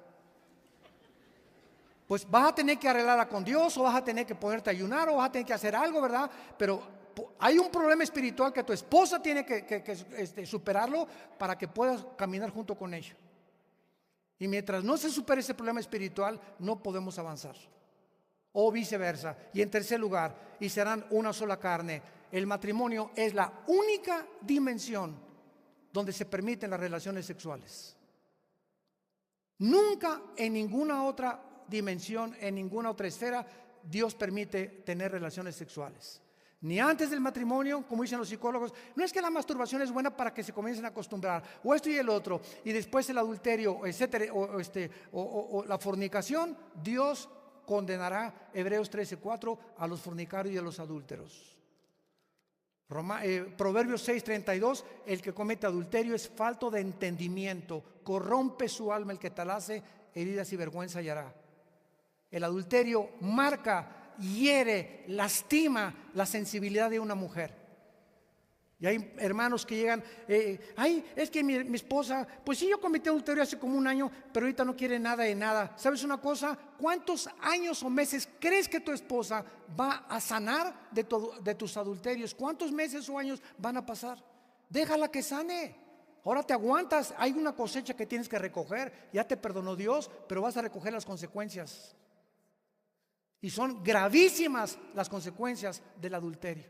Pues vas a tener que arreglarla con Dios, o vas a tener que ponerte a ayunar, o vas a tener que hacer algo, ¿verdad? Pero hay un problema espiritual que tu esposa tiene que superarlo para que puedas caminar junto con ella. Y mientras no se supere ese problema espiritual, no podemos avanzar. O viceversa. Y en tercer lugar, y serán una sola carne. El matrimonio es la única dimensión donde se permiten las relaciones sexuales. Nunca en ninguna otra dimensión, en ninguna otra esfera, Dios permite tener relaciones sexuales. Ni antes del matrimonio, como dicen los psicólogos, no es que la masturbación es buena para que se comiencen a acostumbrar, o esto y el otro, y después el adulterio, etcétera, o la fornicación. Dios condenará, Hebreos 13:4, a los fornicarios y a los adúlteros. Proverbios 6:32, el que comete adulterio es falto de entendimiento, corrompe su alma el que tal hace, heridas y vergüenza hallará. El adulterio marca, hiere, lastima la sensibilidad de una mujer. Y hay hermanos que llegan, es que mi esposa, pues sí, yo cometí adulterio hace como 1 año, pero ahorita no quiere nada de nada. ¿Sabes una cosa? ¿Cuántos años o meses crees que tu esposa va a sanar de tus adulterios? ¿Cuántos meses o años van a pasar? Déjala que sane. Ahora te aguantas, hay una cosecha que tienes que recoger. Ya te perdonó Dios, pero vas a recoger las consecuencias. Y son gravísimas las consecuencias del adulterio.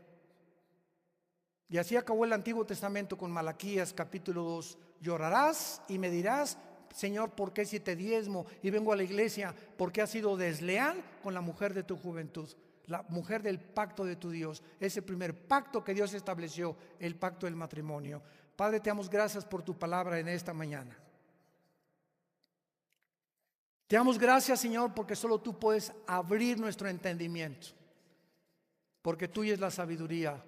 Y así acabó el Antiguo Testamento con Malaquías capítulo 2. Llorarás y me dirás, Señor, ¿por qué si te diezmo y vengo a la iglesia? Porque has sido desleal con la mujer de tu juventud, la mujer del pacto de tu Dios, ese primer pacto que Dios estableció, el pacto del matrimonio. Padre, te damos gracias por tu palabra en esta mañana. Te damos gracias, Señor, porque solo tú puedes abrir nuestro entendimiento, porque tuya es la sabiduría,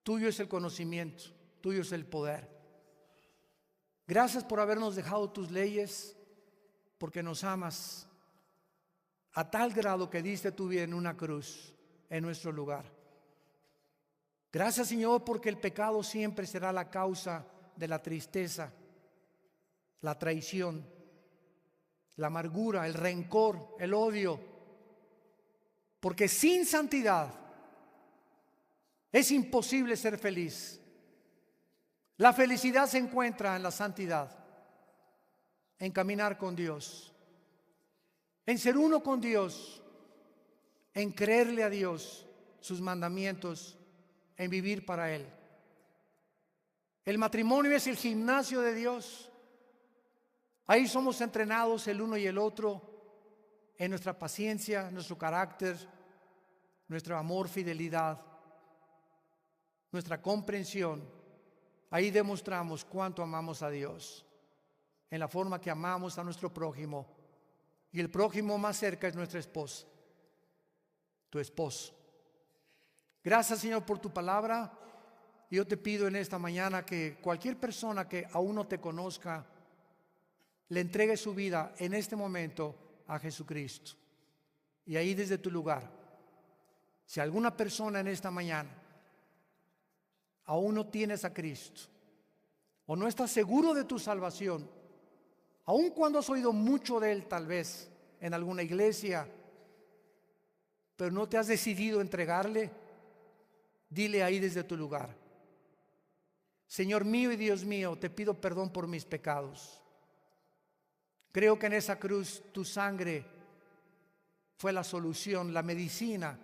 tuyo es el conocimiento, tuyo es el poder. Gracias por habernos dejado tus leyes, porque nos amas a tal grado que diste tu vida en una cruz en nuestro lugar. Gracias, Señor, porque el pecado siempre será la causa de la tristeza, la traición, la amargura, el rencor, el odio. Porque sin santidad es imposible ser feliz. La felicidad se encuentra en la santidad, en caminar con Dios, en ser uno con Dios, en creerle a Dios, sus mandamientos, en vivir para Él. El matrimonio es el gimnasio de Dios. Ahí somos entrenados el uno y el otro en nuestra paciencia, nuestro carácter, nuestro amor, fidelidad, nuestra comprensión. Ahí demostramos cuánto amamos a Dios, en la forma que amamos a nuestro prójimo. Y el prójimo más cerca es nuestra esposa, tu esposo. Gracias, Señor, por tu palabra. Yo te pido en esta mañana que cualquier persona que aún no te conozca, le entregue su vida en este momento a Jesucristo. Y ahí desde tu lugar, si alguna persona en esta mañana aún no tienes a Cristo, o no estás seguro de tu salvación, aun cuando has oído mucho de Él tal vez en alguna iglesia, pero no te has decidido entregarle, dile ahí desde tu lugar: Señor mío y Dios mío, te pido perdón por mis pecados. Creo que en esa cruz tu sangre fue la solución, la medicina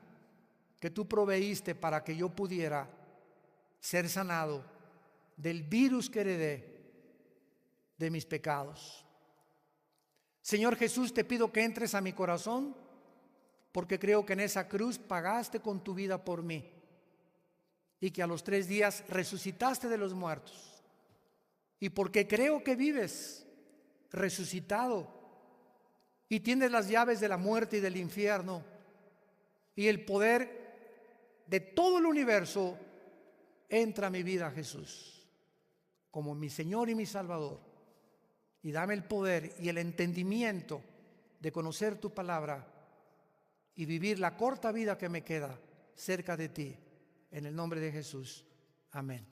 que tú proveíste para que yo pudiera ser sanado del virus que heredé de mis pecados. Señor Jesús, te pido que entres a mi corazón, porque creo que en esa cruz pagaste con tu vida por mí y que a los 3 días resucitaste de los muertos. Y porque creo que vives resucitado y tienes las llaves de la muerte y del infierno y el poder de todo el universo, entra a mi vida, Jesús, como mi Señor y mi Salvador, y dame el poder y el entendimiento de conocer tu palabra y vivir la corta vida que me queda cerca de ti. En el nombre de Jesús. Amén.